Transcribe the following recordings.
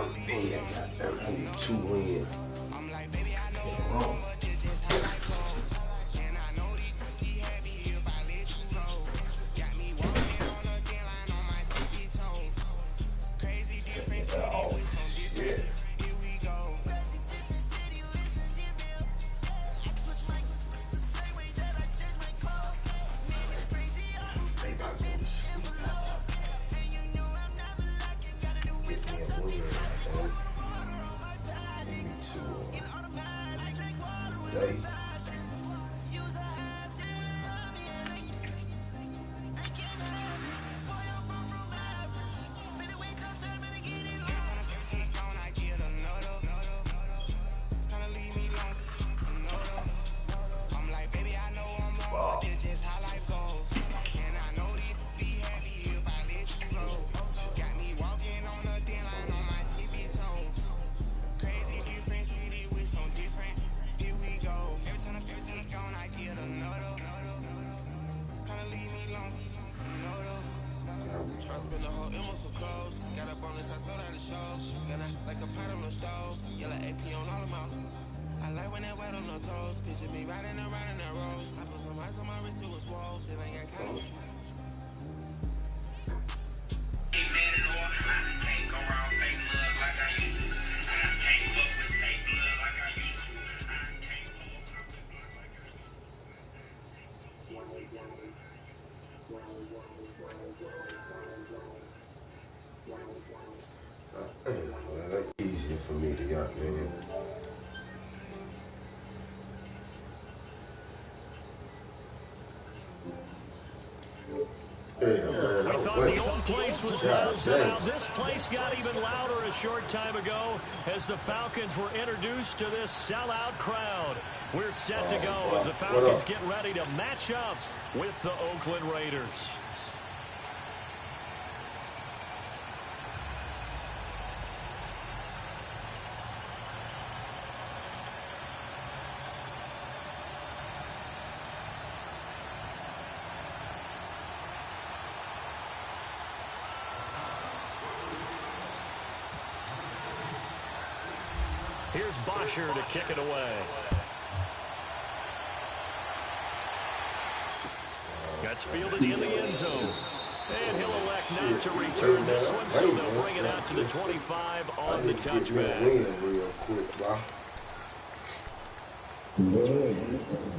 Goddamn, I need 2 wins. Wrong. Oh, shit. They about to go to sleep. Get me a win, me too. Today. I spent the whole M so close. Got up on this, I sold out the show. Got like a pot on the stove. Yellow AP on all of my. I like when that wet on the toes. Picture me riding around in that rose. I put some ice on my wrist, it was swole. Still ain't got kind of you. Can't go around fake love like I used to. I can't fuck with fake love like I used to. I can't pull up with blood like I used to. Well, that's easier for me to goddamn. We thought the old place was loud, so now this place got even louder a short time ago as the Falcons were introduced to this sellout crowd. We're set to go as the Falcons get ready to match up with the Oakland Raiders. Here's Bosher to kick it away. Gets fielded in the end zone. And he'll elect not to return this one, so they'll bring it out to the 25 on the touchback. Real quick, bro.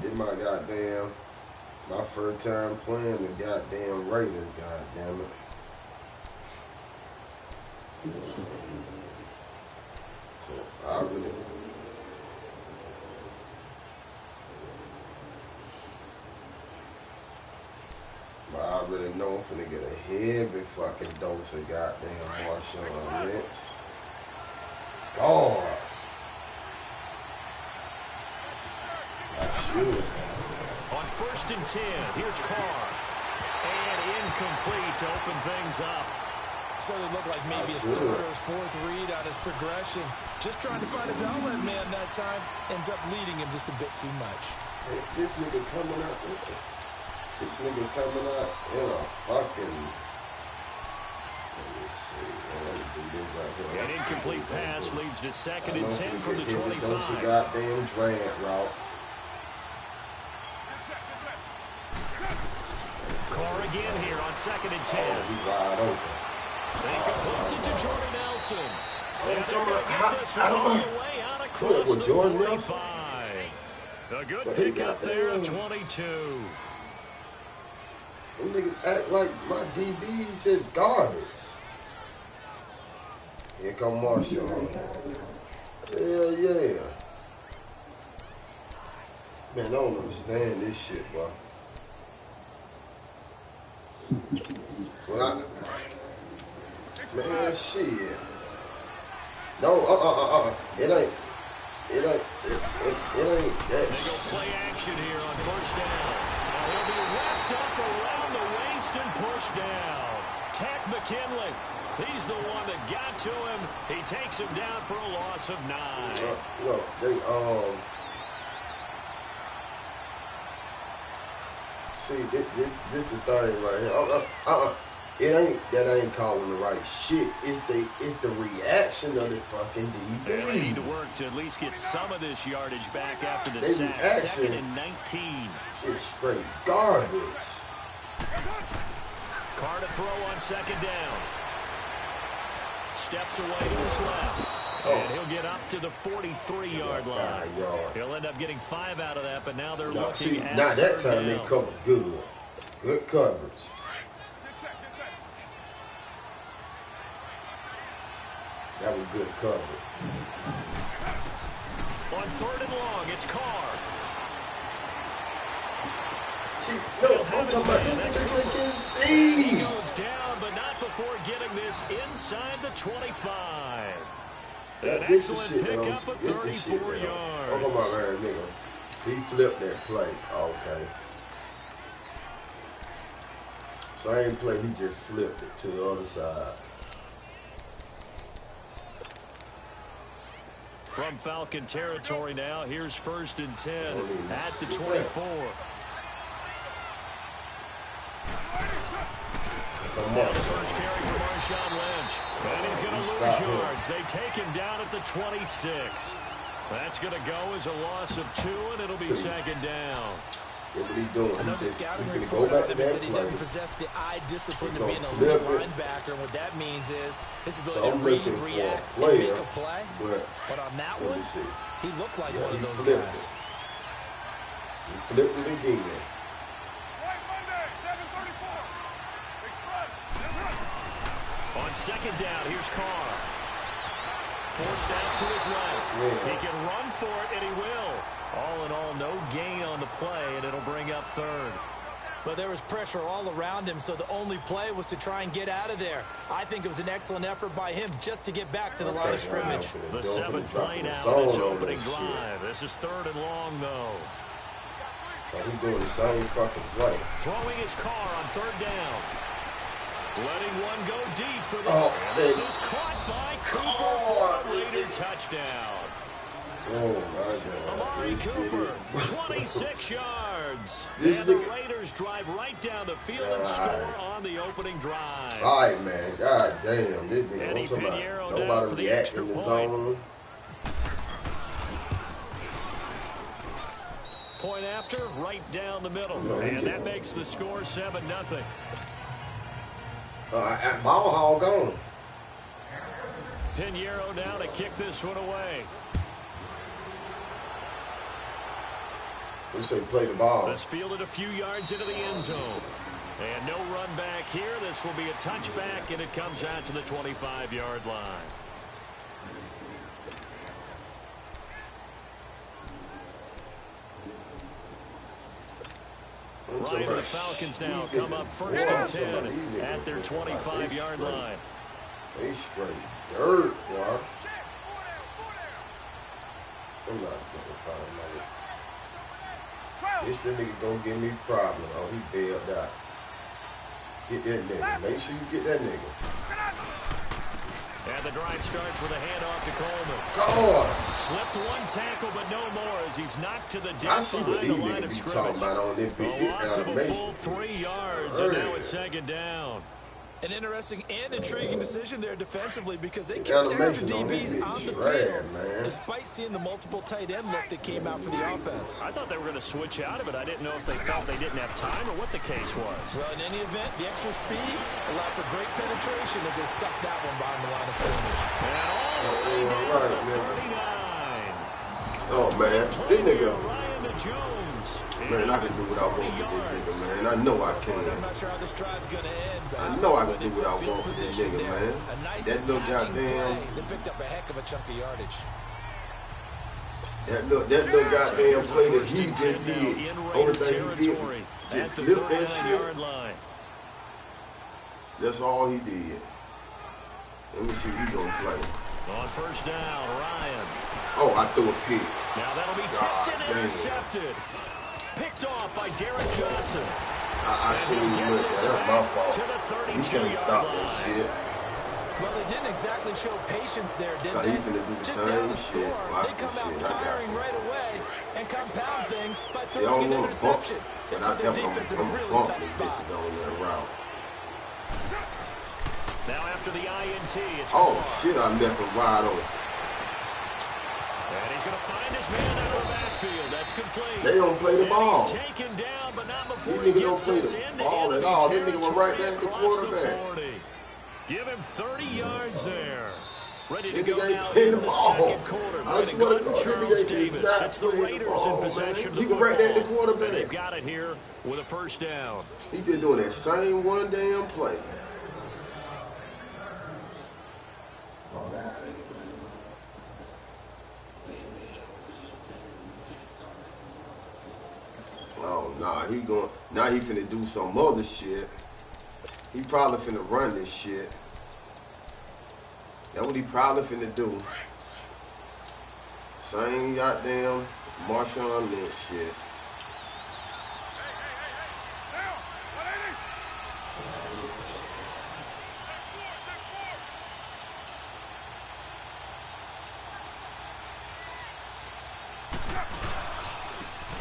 Did my goddamn, my first time playing the goddamn Raiders, goddamn it. So I really, but I already know I'm finna get a heavy fucking dose of goddamn Marshawn Lynch. God. I should. On 1st and 10, here's Carr. And incomplete to open things up. So it looked like maybe his third or his fourth read on his progression. Just trying to find his outlet man that time. Ends up leading him just a bit too much. Hey, this nigga coming out. This nigga coming out in a fucking. Let me see. An incomplete pass leads to 2nd and 10 from the 25. Don't you goddamn drag route. Carr again here on 2nd and 10. Oh, he's wide open. They completes it to Jordan Nelson. I'm talking about, I don't know. With Jordan Nelson. A good pick up there at 22. Them niggas act like my DB's just garbage. Here come Marshawn. Hell yeah. Man, I don't understand this shit, bro. When I, man, shit. No, it ain't that. They go play action here on 1st down. And he'll be wrapped up around the waist and pushed down. Tack McKinley. He's the one that got to him. He takes him down for a loss of 9. Look, they see this the thing right here. It ain't that I ain't calling the right shit. It's the reaction of the fucking DB. And they need to work to at least get some of this yardage back after the They sack. reaction 2nd and 19. It's straight garbage. Carr to throw on 2nd down. Steps away to his left. And he'll get up to the 43-yard line. He'll end up getting 5 out of that, but now they're looking at now that time down. they covered good. Good coverage. That was good coverage. On 3rd and long, it's Carr. See, no, I'm talking about this. He goes down, but not before getting this inside the 25. This is shit that pickup of 34 yards. Oh, come on, man, nigga. He flipped that play. Okay. Same play, he just flipped it to the other side. From Falcon territory now, here's 1st and 10 at the 24. Come on. First carry for Marshawn Lynch. And he's going to lose yards. They take him down at the 26. That's going to go as a loss of 2, and it'll be 2nd down. What he doing? Another He's scouting going to report go back to on him said that he play. doesn't possess the eye discipline to He's be an gonna elite flip it. linebacker. And what that means is his ability So to I'm read, looking for a react, and player, make a play. but on that let one, me see. he looked like Yeah, one of he those flipped guys. it. He flipped it again. On 2nd down, here's Carr. Forced out to his left. Yeah. He can run for it, and he will. All in all, no gain on the play, and it'll bring up 3rd. But there was pressure all around him, so the only play was to try and get out of there. I think it was an excellent effort by him just to get back to the line of scrimmage. The 7th play now in this opening drive. This is 3rd and long, though. He's doing the same fucking play. Throwing his Carr on 3rd down. Letting one go deep for the... This is caught by Cooper for a Raider touchdown. Oh, my God. Amari Cooper, 26 yards. This and the nigga... Raiders drive right down the field and score on the opening drive. All right, man. God damn. This nigga, Eddie I'm talking Pinheiro about down nobody for the reacting extra in the point. zone. Point after, right down the middle. And that makes the score 7-0. Ball hog on. Pinheiro now to kick this one away. They say play the ball. This fielded a few yards into the end zone. And no run back here. This will be a touchback, and it comes out to the 25-yard line. Right, the Falcons now come up 1st and 10 at their 25-yard line. They straight dirt, y'all. I'm not gonna find this nigga gonna give me problem. Oh, he bailed out. Get that nigga. Make sure you get that nigga. And the drive starts with a handoff to Coleman. God. Slipped one tackle, but no more as he's knocked to the I deck see what behind these the line niggas of be scrimmage. talking about on this big A loss of a animation. full 3 yards, and now it's 2nd down. An interesting and intriguing decision there defensively because they The kept extra animation on this DBs bitch on the trash, field, man. despite seeing the multiple tight end look that came out for the offense. I thought they were going to switch out of it. I didn't know if they felt they didn't have time or what the case was. Well, in any event, the extra speed allowed for great penetration as they stuck that one behind the line of scrimmage. And all the way down to 39. Oh, man. This nigga. Ryan to Jones. Man, I can do what I want with this nigga, man. I know I can. I'm not sure how this drive's going to end, but I know I can but do it's what I a field want with this position nigga, there. man. A nice That little attacking goddamn... play that picked up a heck of a chunk of yardage. That little goddamn play that he just did. Only thing he did just flip that shit. That's all he did. Let me see who he's gonna play. On 1st down, Ryan. Oh, I threw a pick. Now that'll be tipped and intercepted. Picked off by Derek Johnson. I shouldn't even look. That's my fault. You can't stop that shit. Well, they didn't exactly show patience there, did He they? finna do the Just same down the shit. score, Watch they come this out shit. I got firing you. right away and compound things by See, I throwing don't an want to bump, interception. They but I put their am defense in a gonna really bump tough these spot. bitches on that route. Now after the INT, it's Oh, shit, I left him wide open. And he's going to find his man out of the backfield. That's complete. They don't play the ball. He's taken down, but not before These he niggas don't gets play us the into ball at enemy all. That nigga was right there at the territory across quarterback. 40. Give him 30 yards there. Ready to Nigga go ain't now playing in the the ball. second quarter. I swear to God, Charles nigga Davis. is not It's the playing the Raiders ball, in possession man. of the He was right there at the football. quarterback. And they've got it here with a first down. He just doing that same one damn play. Oh, nah, he going, now he finna do some other shit. He probably finna run this shit. That's what he probably finna do. Same goddamn Marshawn Lynch shit.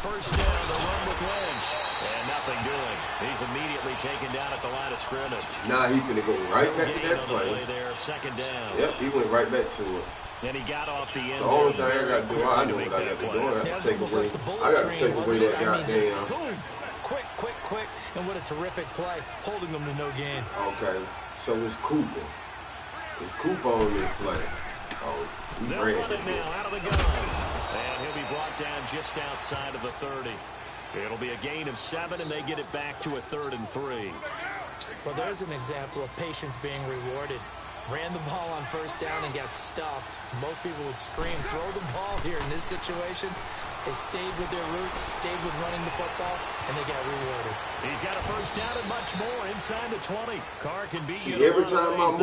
First down, the run with Lynch. And nothing doing. He's immediately taken down at the line of scrimmage. Now he finna go right back to that play there, second down. Yep, he went right back to it. And he got off the end. The only thing I got to do, I know what I got to do. I got to take away. I got to take away that goddamn. Quick, and what a terrific play, holding them to no gain. Okay, so it's Cooper. It's Cooper on this play. Oh, he They'll ran run it now out of the gun. And he'll be brought down just outside of the 30. It'll be a gain of 7, and they get it back to a 3rd and 3. Well, there's an example of patience being rewarded. Ran the ball on first down and got stuffed. Most people would scream, throw the ball here. In this situation, they stayed with their roots, stayed with running the football, and they got rewarded. He's got a first down and much more inside the 20. Carr can beat you. Every time I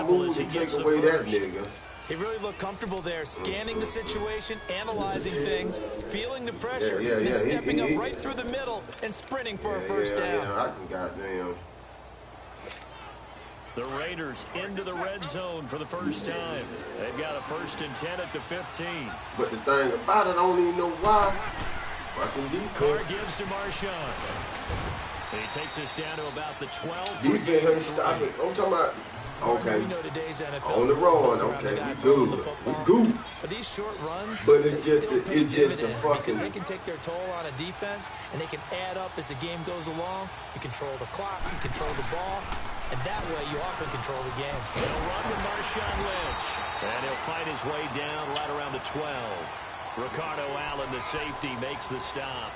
move, you take away that nigga. He really looked comfortable there, scanning the situation, analyzing things, feeling the pressure, and stepping up right through the middle and sprinting for a first down. Yeah, I can goddamn. The Raiders into the red zone for the first time. They've got a 1st and 10 at the 15. But the thing about it, I don't even know why. Fucking defense. Carr gives to Marshawn. He takes us down to about the 12. Defense ain't stopping. I'm talking about. Okay. We know today's NFL On the run, okay, we good. We good. But these short runs, but it's just the fucking. Because they can take their toll on a defense, and they can add up as the game goes along. You control the clock, you control the ball, and that way you often control the game. He'll run with Marshawn Lynch, and he'll fight his way down right around the 12. Ricardo Allen, the safety, makes the stop.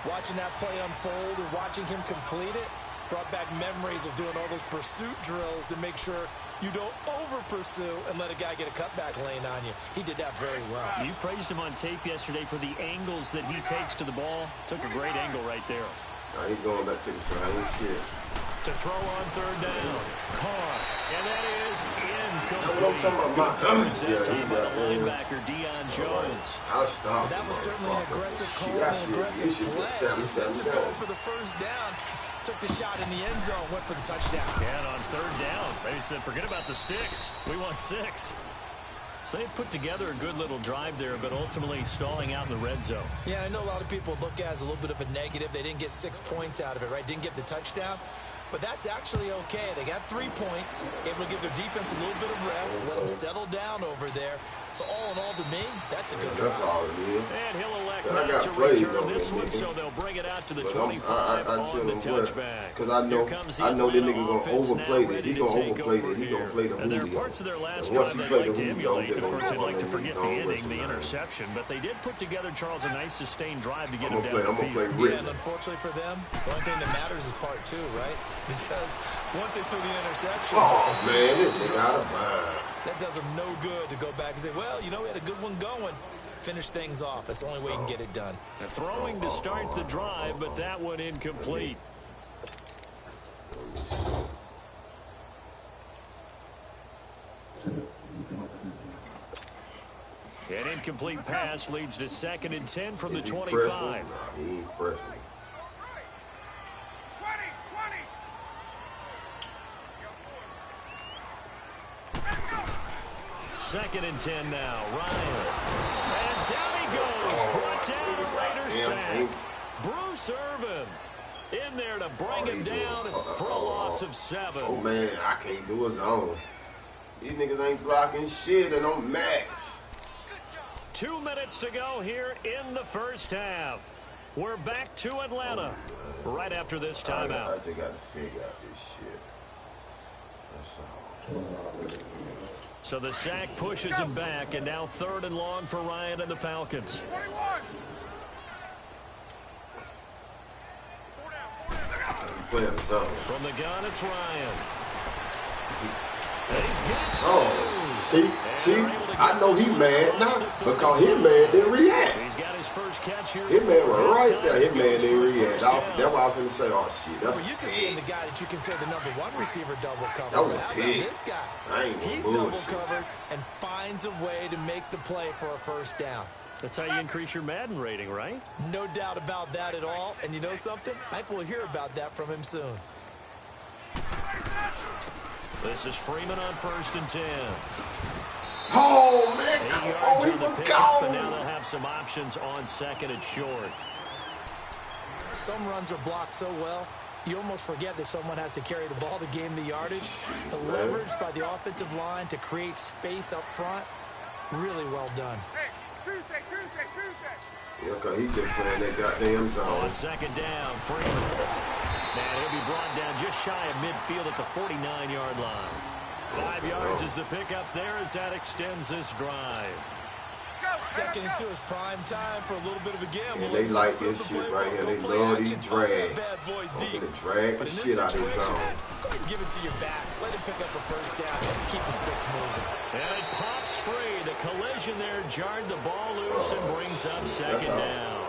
Watching that play unfold and watching him complete it brought back memories of doing all those pursuit drills to make sure you don't over-pursue and let a guy get a cutback lane on you. He did that very well. You praised him on tape yesterday for the angles that he takes to the ball. Took a great angle right there. Now he's going back to the same shit. To throw on 3rd down. Carr. And that is incomplete. That's what I'm talking about. That's linebacker Deion Jones. I'll stop. That was certainly an aggressive call and an aggressive play. Instead of just going for the first down, took the shot in the end zone, went for the touchdown. And on 3rd down, they said, forget about the sticks. We want 6. So they put together a good little drive there, but ultimately stalling out in the red zone. Yeah, I know a lot of people look at it as a little bit of a negative. They didn't get 6 points out of it, right? Didn't get the touchdown. But that's actually okay. They got 3 points, able to give their defense a little bit of rest, let them settle down over there. So all in all, to me, that's a good drive. That's all it is. And he'll elect not to return this one, so they'll bring it out to the 25 on the touchback. Because I know this nigga going to overplay this. He going to overplay this. He going to play the And there are Julio. parts of their last And once drive he they'd play like the to Julio, emulate. Of course, they'd like to forget the inning, the interception. interception. But they did put together, Charles, a nice sustained drive to get him I'm down going the to play field. Rick. Yeah, and unfortunately for them, the only thing that matters is part 2, right? Because once they threw the interception, oh, man, it's out of mind. That does them no good to go back and say, well, you know, we had a good one going. Finish things off. That's the only way you can get it done. Throwing to start the drive, but that one incomplete. An incomplete pass leads to 2nd and 10 from the 25. He ain't pressing. 2nd and 10 now. Ryan. And down he goes. Brought down a Raiders sack. Bruce Irvin. In there to bring him down for a loss of 7. Oh, man, I can't do his own. These niggas ain't blocking shit and on max. 2 minutes to go here in the first half. We're back to Atlanta right after this timeout. I just got to figure out this shit. That's all. So the sack pushes him back, and now 3rd and long for Ryan and the Falcons. 21. From the gun, it's Ryan. He's got see, I know he mad now because his man didn't react. He's got his first catch here. His man was right there. His man didn't react. That's why I was going to say, oh, shit, that's We're used to seeing the guy that you consider the #1 receiver double covered. That was how about big. this guy? He's bullshit. double covered and finds a way to make the play for a first down. That's how you increase your Madden rating, right? No doubt about that at all. And you know something? I think we'll hear about that from him soon. This is Freeman on 1st and 10. Oh, man, 8 come yards on, he on the was pickup, and gone. now they'll have some options on 2nd and short. Some runs are blocked so well, you almost forget that someone has to carry the ball to gain the yardage. The leverage by the offensive line to create space up front, really well done. Hey, Tuesday. Yeah, because he just playing that goddamn zone. On 2nd down, Freeman. Now he'll be brought down just shy of midfield at the 49-yard line. 5 yards is the pickup there as that extends this drive. 2nd and 2 is prime time for a little bit of a gamble. And they like this shit right here. They love these drags. Deep. They drag the shit out of his zone. Give it to your back. Let him pick up a first down. Keep the sticks moving. And it pops free. The collision there jarred the ball loose and brings up 2nd down.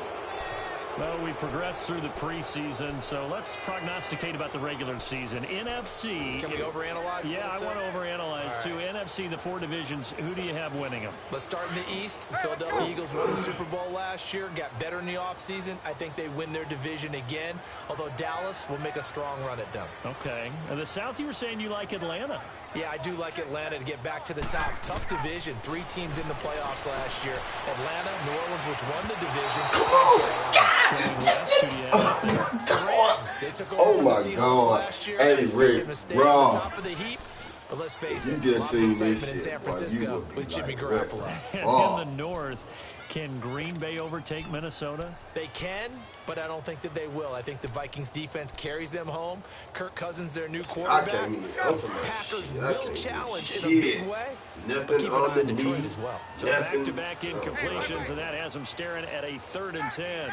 Well, we progressed through the preseason, so let's prognosticate about the regular season. NFC. Can we overanalyze? Yeah, I want to overanalyze, too. NFC, the 4 divisions, who do you have winning them? Let's start in the East. The Philadelphia Eagles won the Super Bowl last year, got better in the offseason. I think they win their division again, although Dallas will make a strong run at them. Okay. And the South, you were saying you like Atlanta. Yeah, I do like Atlanta to get back to the top. Tough division. 3 teams in the playoffs last year. Atlanta, New Orleans, which won the division. Rams, they took over Oh, the my Seahawks God. last year. Hey, They made a Rick, mistake bro. at the top of the heap. But let's face You it, just a lot of seen this excitement in shit, San boy. You Francisco would be with Jimmy like, Garoppolo. And Oh. in the North, can Green Bay overtake Minnesota? They can, but I don't think that they will. I think the Vikings defense carries them home. Kirk Cousins, their new I quarterback. can't even answer my Packers shit. I will can't challenge do in a big shit. way. Nothing But keep an eye on Detroit underneath. as well. So Nothing. back-to-back incompletions, and that has them staring at a 3rd and 10.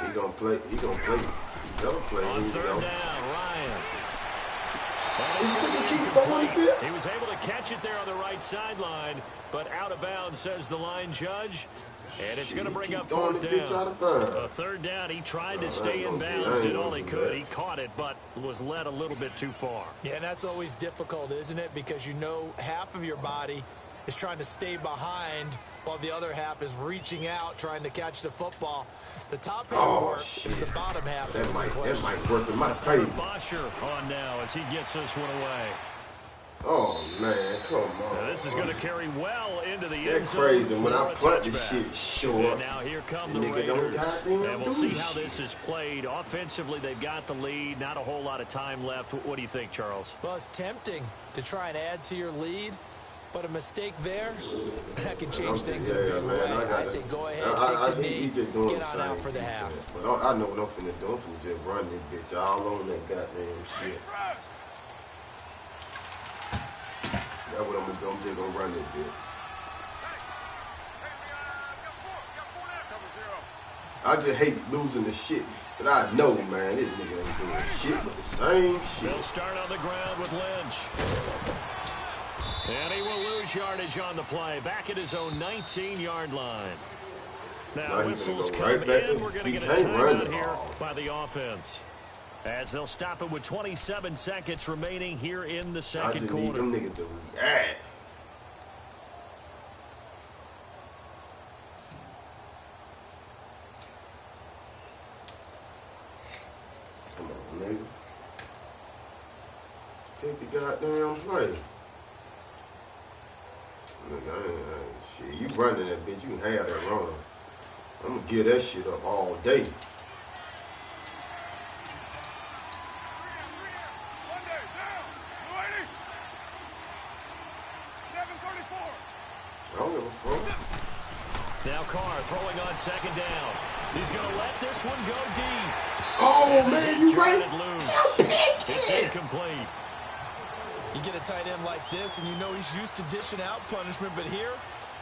He gonna play. He better play. On Here we 3rd go. down, Ryan. This nigga keep throwing the bit. He was able to catch it there on the right sideline, but out of bounds, says the line judge. And it's going to bring up 4th down. A 3rd down, he tried to stay in bounds, did all he could. He caught it, but was led a little bit too far. Yeah, and that's always difficult, isn't it? Because you know half of your body is trying to stay behind while the other half is reaching out, trying to catch the football. The top half works. It's the bottom half that might work in my favor. Bosher on now as he gets this one away. Oh, man, come on. Now this is going to carry well into the end That's zone. crazy. When for I a punt this touchback. shit short. And now here come the nigga don't Raiders. goddamn And we'll do see how shit. this is played. Offensively, they've got the lead. Not a whole lot of time left. What do you think, Charles? Well, it's tempting to try and add to your lead, but a mistake there, that can change things in a big way. I say go ahead, take the knee, get on out for the half. But I know what I'm finna do. I'm finna just run this bitch all on that goddamn shit. That's what I'm gonna do. I'm just gonna run this bitch. I just hate losing the shit. But I know, man, this nigga ain't doing shit but the same shit. They'll start on the ground with Lynch. And he will lose yardage on the play. Back at his own 19-yard line. Now whistles come right back in. We're going to get a timeout here by the offense. As they'll stop it with 27 seconds remaining here in the second I just quarter. need them niggas to react. Come on, nigga. Pick the goddamn play. Shit, you running that bitch, you can have that run. I'm gonna give that shit up all day. I don't give a fuck. Now Carr throwing on second down. He's going to let this one go deep. Oh, man, you right. It's incomplete. You get a tight end like this, and you know he's used to dishing out punishment, but here,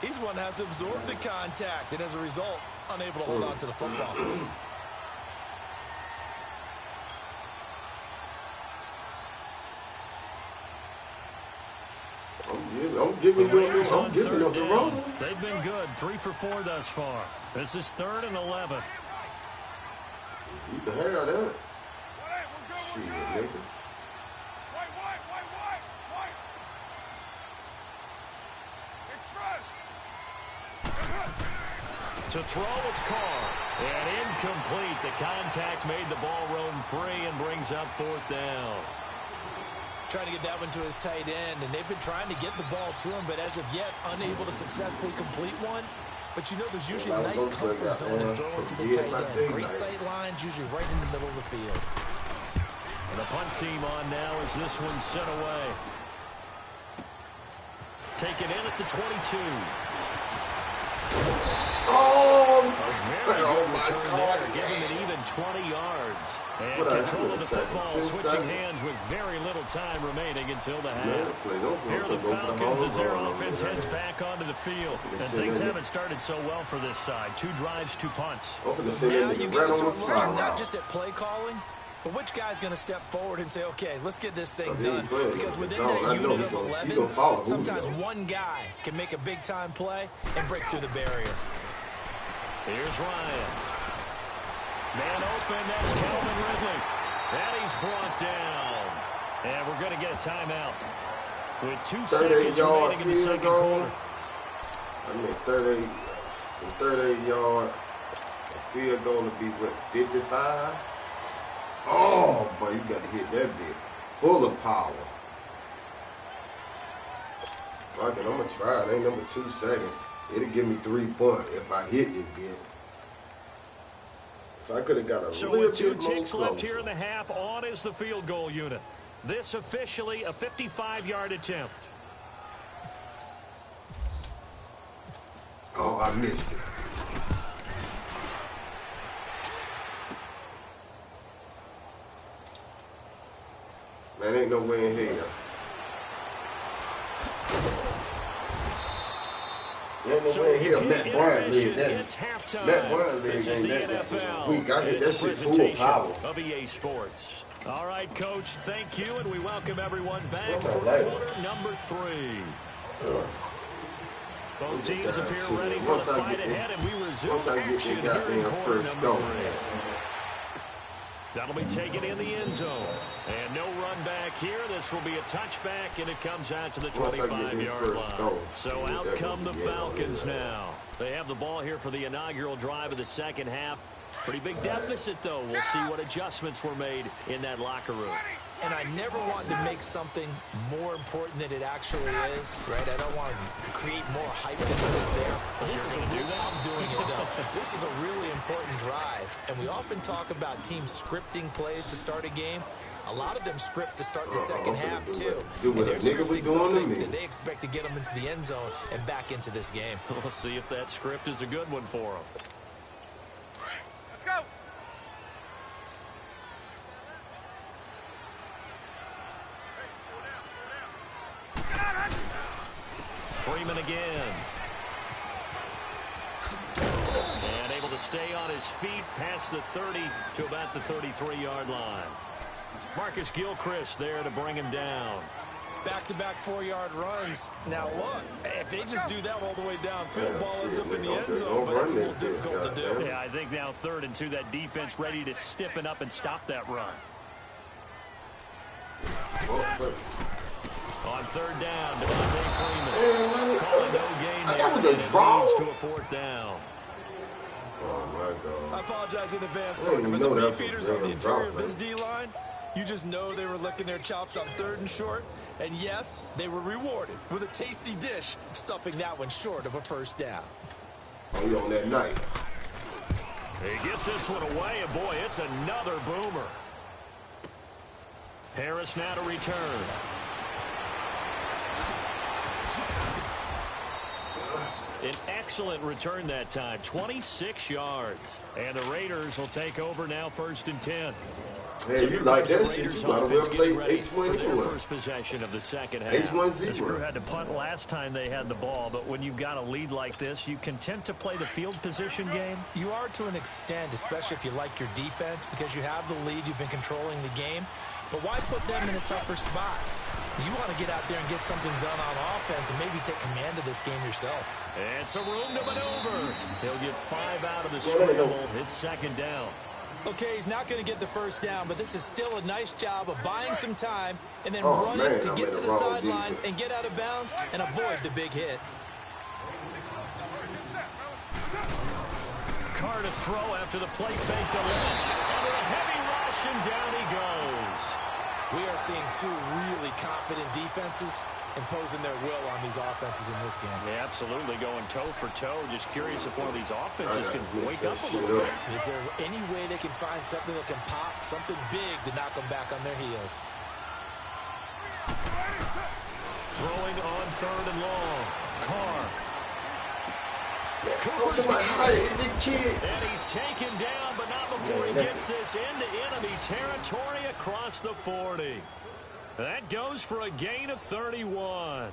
he's the one that has to absorb the contact, and as a result, unable to hold on to the football. I'm giving them the wrong. They've been good, 3 for 4 thus far. This is 3rd and 11. You can have that. Shit, nigga. To throw, it's Carr. And incomplete. The contact made the ball roam free and brings up 4th down. Trying to get that one to his tight end, and they've been trying to get the ball to him, but as of yet, unable to successfully complete one. But you know there's usually a nice comfort zone in throwing to the tight end. Great sight lines, usually right in the middle of the field. And the punt team on now as this one's sent away. Taken in at the 22. Oh my God. There, giving it even 20 yards. And control of the football switching hands with very little time remaining until the half. Here are the Falcons as their offense heads back onto the field. And things haven't started so well for this side. 2 drives, 2 punts. So now you get to start looking not just at play calling, but which guy's going to step forward and say, okay, let's get this thing done. Because within that unit of 11, sometimes one guy can make a big-time play and break through the barrier. Here's Ryan. Man open, that's Calvin Ridley. And he's brought down. And we're going to get a timeout. With 2 seconds remaining in the second quarter. I mean, 38 yard, a field goal to be, what, 55? Oh, boy, you got to hit that bit. Full of power. Fuck it, I'm going to try it. Ain't number 2 seconds. It'll give me 3 points if I hit it, bit. If I could have got a so little with 2 bit more ticks closer. left here in the half, on is the field goal unit. This officially a 55-yard attempt. Oh, I missed it. Man, ain't no way in here. So Matt Bryant lead that. Matt Bryant lead ain't that weak. I hit that shit full of power. Of EA Sports. All right, Coach, thank you, and we welcome everyone back for quarter number 3. Both teams appear ready for the fight ahead, and we resume action here in quarter number 3. That'll be taken in the end zone. And no run back here. This will be a touchback, and it comes out to the 25-yard line. So out come the Falcons now. They have the ball here for the inaugural drive of the second half. Pretty big deficit, though. We'll see what adjustments were made in that locker room. And I never want to make something more important than it actually is, right? I don't want to create more hype than it is there. I'm doing it, though. This is a really important drive, and we often talk about teams scripting plays to start a game. A lot of them script to start the second half, too. And they're scripting something that they expect to get them into the end zone and back into this game. We'll see if that script is a good one for them. Let's go. Freeman again. And able to stay on his feet past the 30 to about the 33-yard line. Marcus Gilchrist there to bring him down. Back-to-back 4-yard runs. Now, look, if they just do that all the way downfield, ball ends up in the end zone, but it's a little difficult to do. Yeah, I think now 3rd and 2, that defense ready to stiffen up and stop that run. On 3rd down, Devontae Freeman. Calling no gain there. That was a Leads draw. to a 4th down. Oh, my God. I apologize in advance, Parker, but the beefeaters on the interior of this D-line, you just know they were licking their chops on 3rd and short. And yes, they were rewarded with a tasty dish, stuffing that one short of a 1st down. Oh, you on that night. He gets this one away, and boy, it's another boomer. Harris now to return. An excellent return that time, 26 yards. And the Raiders will take over now, 1st and 10. Hey, So you like that shit? You might as well play H1 anyway. First possession of the second half. H1Z1. This crew had to punt last time they had the ball, but when you've got a lead like this, you content to play the field position game? You are to an extent, especially if you like your defense, because you have the lead, you've been controlling the game. But why put them in a tougher spot? You want to get out there and get something done on offense and maybe take command of this game yourself. It's a room to maneuver. He'll get 5 out of the scramble. It's second down. Okay, he's not going to get the first down, but this is still a nice job of buying some time and then running to get to the sideline and get out of bounds and avoid the big hit. Carr to throw after the play fake to Lynch. Under a heavy rush, and down he goes. We are seeing two really confident defenses imposing their will on these offenses in this game. Yeah, absolutely, going toe for toe. Just curious if one of these offenses can wake up a little bit. Is there any way they can find something that can pop, something big to knock them back on their heels? Throwing on 3rd and long. Carr. And he's taken down, but not before he gets this into enemy territory across the 40. That goes for a gain of 31.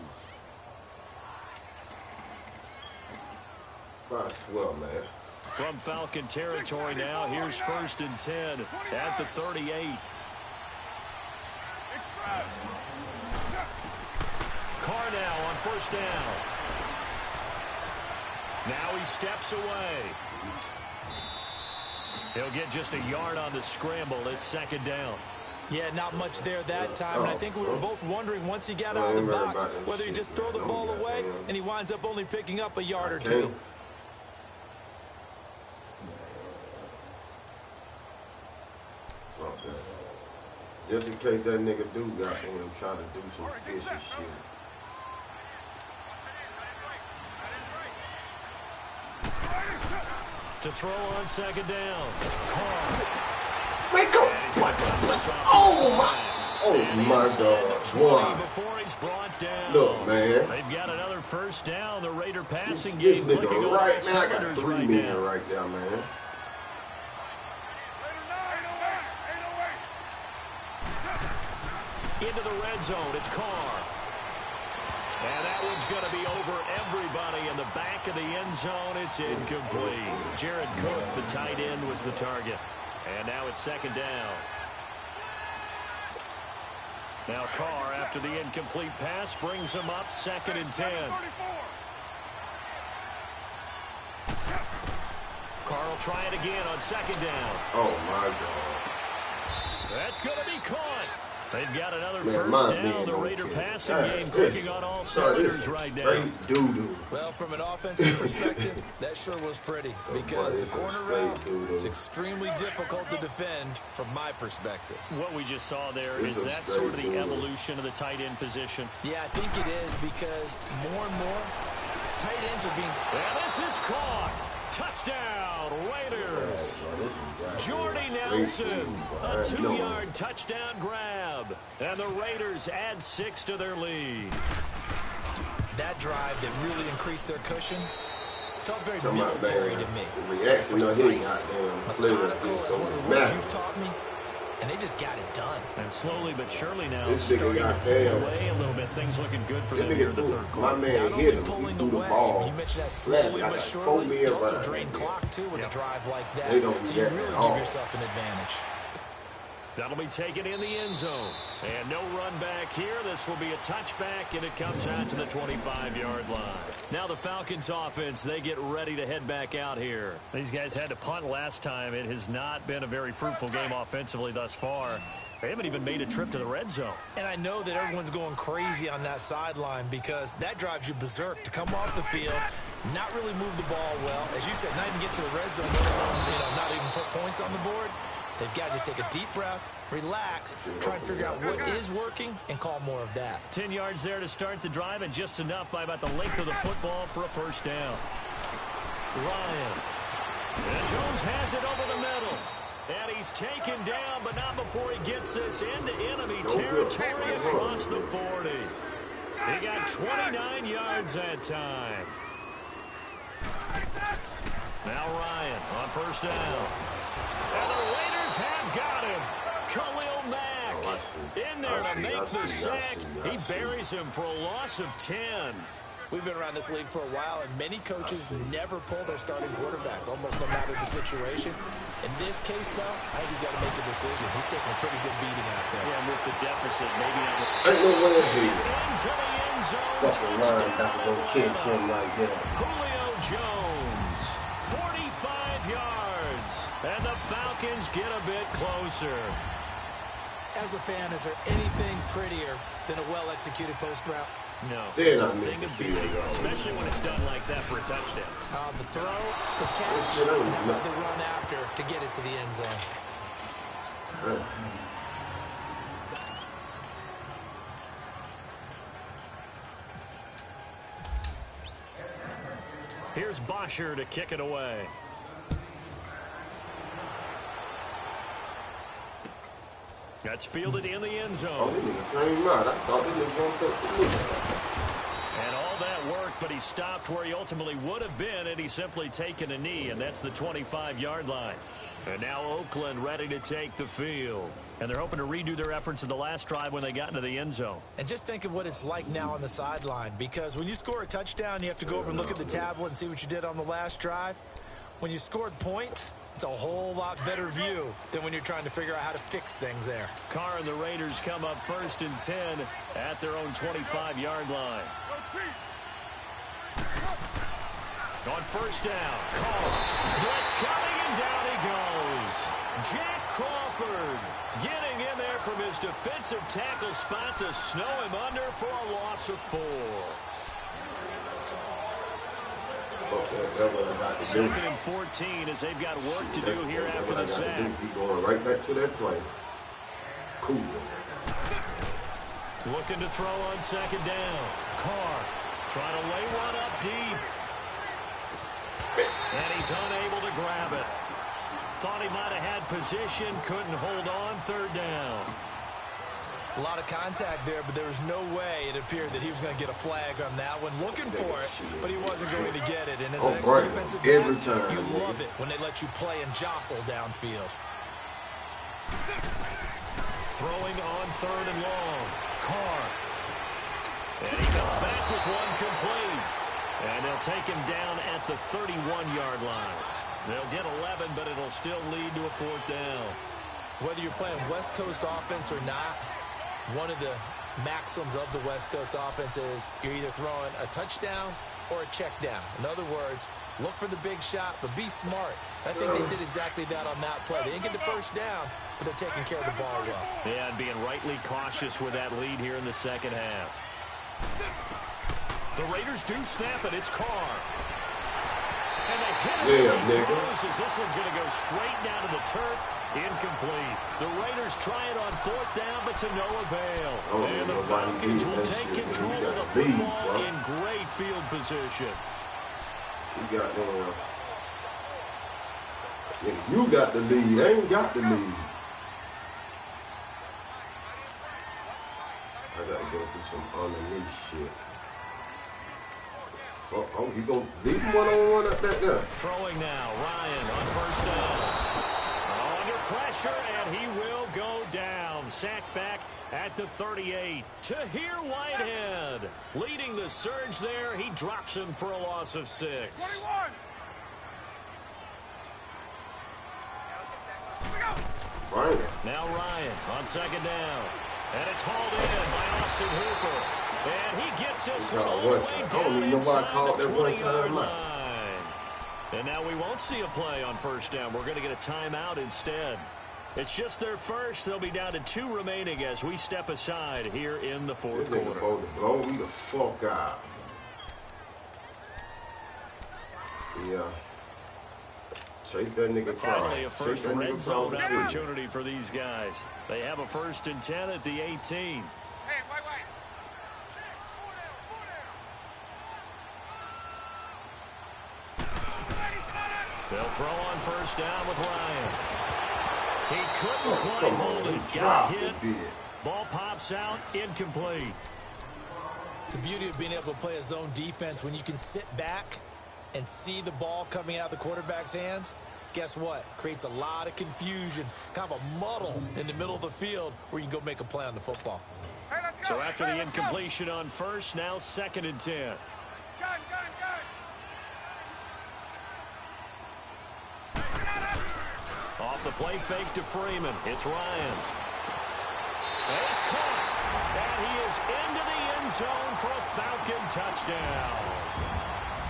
Well, man. From Falcon territory now, here's 1st and 10 at the 38. Carr now on 1st down. Now he steps away. He'll get just a yard on the scramble. It's 2nd down. Yeah, not much there that time. And I think we were both wondering once he got out of the box whether he just throw the ball away and he winds up only picking up a yard or two. Just in case that nigga do goddamn try to do some fishy shit. To throw on 2nd down. Carr. Wake up! Oh my God! Boy. Before he's brought down. Look, man. They've got another 1st down. The Raider passing This game nigga clicking right on now, I got 3 right men now. right there, man. Into the red zone. It's Carr. And that one's going to be over everybody in the back of the end zone. It's incomplete. Jared Cook, the tight end, was the target. And now it's 2nd down. Now Carr, after the incomplete pass, brings him up 2nd and 10. Carr will try it again on 2nd down. Oh, my God. That's going to be caught. They've got another 1st down. The Raider passing game clicking on all cylinders right now. Doo-doo. Well, from an offensive perspective, that sure was pretty because the corner route is extremely difficult to defend from my perspective. What we just saw there, is that sort of the evolution of the tight end position? Yeah, I think it is because more and more tight ends are being... And this is caught. Touchdown, Raiders. Jordy Nelson, a 2-yard touchdown grab. And the Raiders add 6 to their lead. That drive that really increased their cushion felt very military to me. Reaction, precise, methodical, that's one of the words you've taught me. And they just got it done. And slowly but surely now, this starting nigga to pull away a little bit. Things looking good for them here in the 3rd quarter. My man hit him. He threw the ball. You mentioned that slowly but surely. You also drain clock, too, with a drive like that. They don't so do you that really at give all. yourself an advantage. That'll be taken in the end zone. And no run back here. This will be a touchback, and it comes out to the 25-yard line. Now the Falcons offense, they get ready to head back out here. These guys had to punt last time. It has not been a very fruitful game offensively thus far. They haven't even made a trip to the red zone. And I know that everyone's going crazy on that sideline because that drives you berserk to come off the field, not really move the ball well. As you said, not even get to the red zone, not even put points on the board. They've got to just take a deep breath, relax, try and figure out what is working, and call more of that. 10 yards there to start the drive, and just enough by about the length of the football for a 1st down. Ryan. And Jones has it over the middle. And he's taken down, but not before he gets this into enemy territory across the 40. He got 29 yards that time. Now Ryan on first down. And the Raiders have got him. Khalil Mack in there to make the sack. He buries him for a loss of 10. We've been around this league for a while, and many coaches never pull their starting quarterback, almost no matter the situation. In this case, though, I think he's got to make a decision. He's taking a pretty good beating out there. Yeah, with the deficit, maybe not. Ain't no way in hell. Into the end zone. Fucking linebacker gonna catch him like that. Julio Jones, 45 yards. And the Falcons get a bit closer. As a fan, is there anything prettier than a well-executed post route? No. They're It's a not thing making of beauty, field goals. especially when it's done like that for a touchdown. The throw, the catch, shit ain't and nothing. the run after to get it to the end zone. Here's Bosher to kick it away. That's fielded in the end Oh, zone. this nigga came out. I thought this nigga gonna take the knee. And all that work, but he stopped where he ultimately would have been, and he's simply taken a knee, and that's the 25-yard line. And now Oakland ready to take the field. And they're hoping to redo their efforts in the last drive when they got into the end zone. And just think of what it's like now on the sideline, because when you score a touchdown, you have to go over and look at the tablet and see what you did on the last drive. When you scored points, it's a whole lot better view than when you're trying to figure out how to fix things there. Carr and the Raiders come up 1st and 10 at their own 25-yard line. On first down, Carr. Blitz coming, and down he goes. Jack Crawford getting in there from his defensive tackle spot to snow him under for a loss of 4. That's what I got to do. 2nd and 14 as they've got work to do here after the sack. He's going right back to that play. Cool. Looking to throw on 2nd down. Carr trying to lay one up deep. And he's unable to grab it. Thought he might have had position, couldn't hold on. 3rd down. A lot of contact there, but there was no way it appeared that he was going to get a flag on that one. Looking for it, but he wasn't going to get it. And as an ex-defensive guy, you love it when they let you play and jostle downfield. Throwing on 3rd and long. Carr. And he comes back with one complete. And they'll take him down at the 31-yard line. They'll get 11, but it'll still lead to a 4th down. Whether you're playing West Coast offense or not, one of the maxims of the West Coast offense is you're either throwing a touchdown or a check down. In other words, look for the big shot, but be smart. I think they did exactly that on that play. They didn't get the first down, but they're taking care of the ball well. Yeah, and being rightly cautious with that lead here in the second half. The Raiders do snap it. It's Carr. And they hit him as he throws, as this one's going to go straight down to the turf. Incomplete. The Raiders try it on 4th down, but to no avail. And the Falcons will take control of the football in great field position. You got you got the lead. They ain't got the lead. I gotta go through some underneath shit. Oh, you gonna leave him one-on-one up back there? Throwing now, Ryan on 1st down. Under pressure, and he will go down. Sacked back at the 38. Tahir Whitehead leading the surge there. He drops him for a loss of 6. 21. Right. Now Ryan on 2nd down. And it's hauled in by Austin Hooper. And he gets us all the way down inside the 20-yard line. And now we won't see a play on 1st down. We're going to get a timeout instead. It's just their first. They'll be down to 2 remaining as we step aside here in the 4th quarter. About to blow me the fuck out. Yeah. Chase that nigga Finally, a first red zone opportunity for these guys. They have a 1st and 10 at the 18. Hey, wait. They'll throw on 1st down with Ryan. He couldn't quite hold it. Got hit. Ball pops out, incomplete. The beauty of being able to play a zone defense when you can sit back and see the ball coming out of the quarterback's hands, guess what? Creates a lot of confusion, kind of a muddle in the middle of the field where you can go make a play on the football. So after the incompletion on first, now 2nd and 10. Off the play fake to Freeman. It's Ryan. And it's caught. And he is into the end zone for a Falcon touchdown.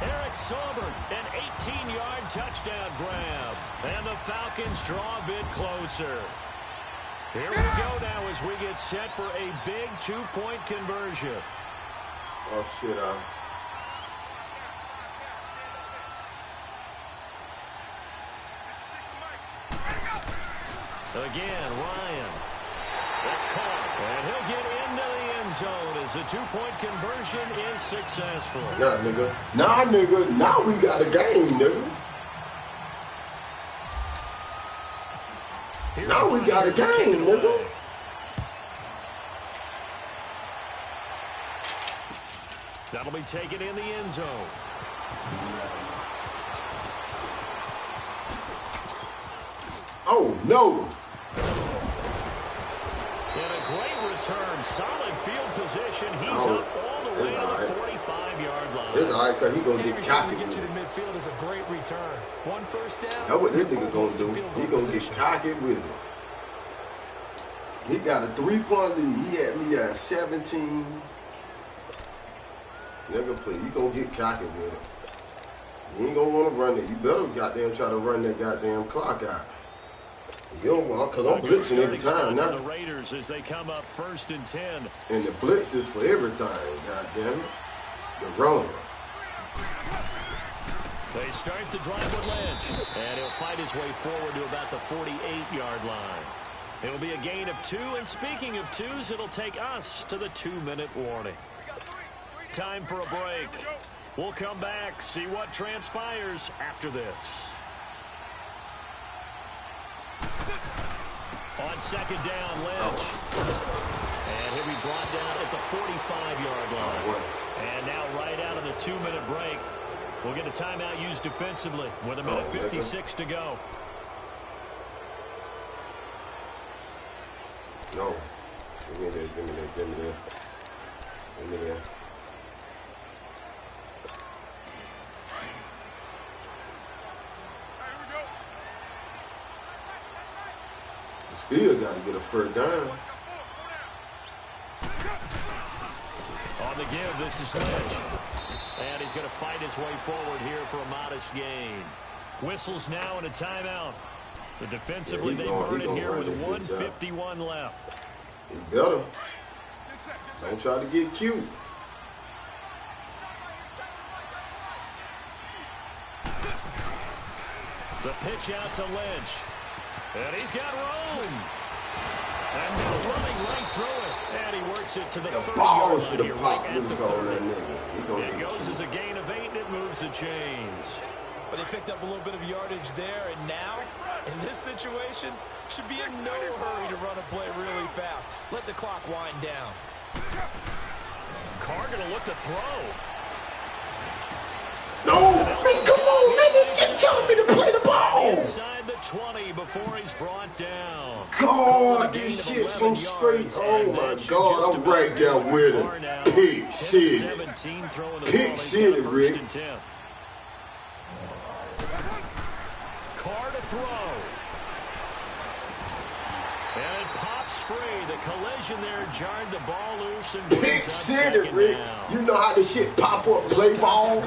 Eric Sauber, an 18-yard touchdown grab. And the Falcons draw a bit closer. Here we go now as we get set for a big 2-point conversion. Oh, shit, Again, Ryan. That's caught. And he'll get into the end zone as the 2-point conversion is successful. Nah, nigga. Nah, nigga. Now we got a game, nigga. Now we got a game, nigga. That'll be taken in the end zone. Oh, no. And a great return. Solid field position. He's up all the way to the 45-yard line. It's all right, because he's going to get cocky get with you it. to midfield is a great return. 1 first down. That's what this nigga going to do. He going to get cocky with it. He got a 3-point lead. He had me at 17. Nigga, please. You going to get cocky with it. You ain't going to want to run it. You better goddamn try to run that goddamn clock out. You don't want, because I'm blitzing every time now. The Raiders as they come up 1st and 10. And the blitz is for everything, goddamn it. The run. They start the drive with Lynch. And he'll fight his way forward to about the 48-yard line. It'll be a gain of 2. And speaking of 2s, it'll take us to the 2-minute warning. Time for a break. We'll come back, see what transpires after this. On 2nd down, Lynch. And he'll be brought down at the 45-yard line. And now right out of the 2-minute break, we'll get a timeout used defensively with 1:56 to go. No. Give me that, give me that, give me that. Give me that. Still got to get a 1st down. On the give, this is Lynch. And he's going to fight his way forward here for a modest gain. Whistles now and a timeout. So defensively, they burn it here with 1:51 left. You better. Don't try to get cute. The pitch out to Lynch. And he's got room. And now running right through it. And he works it to the 30-yard line here, right at the 30. It goes as a gain of 8, and it moves the chains. But they picked up a little bit of yardage there, and now, in this situation, should be in no hurry to run a play really fast. Let the clock wind down. Carr going to look to throw. No, man, come on, man. This shit telling me to play the ball. Inside the 20 before he's brought down. God, this shit some straight. Oh, my God. I'm right there with him. Pick City. Pick City, Rick. Carr to throw. And it pops free. The collision there jarred the ball loose. And Pick City, Rick. You know how this shit pop up, play ball?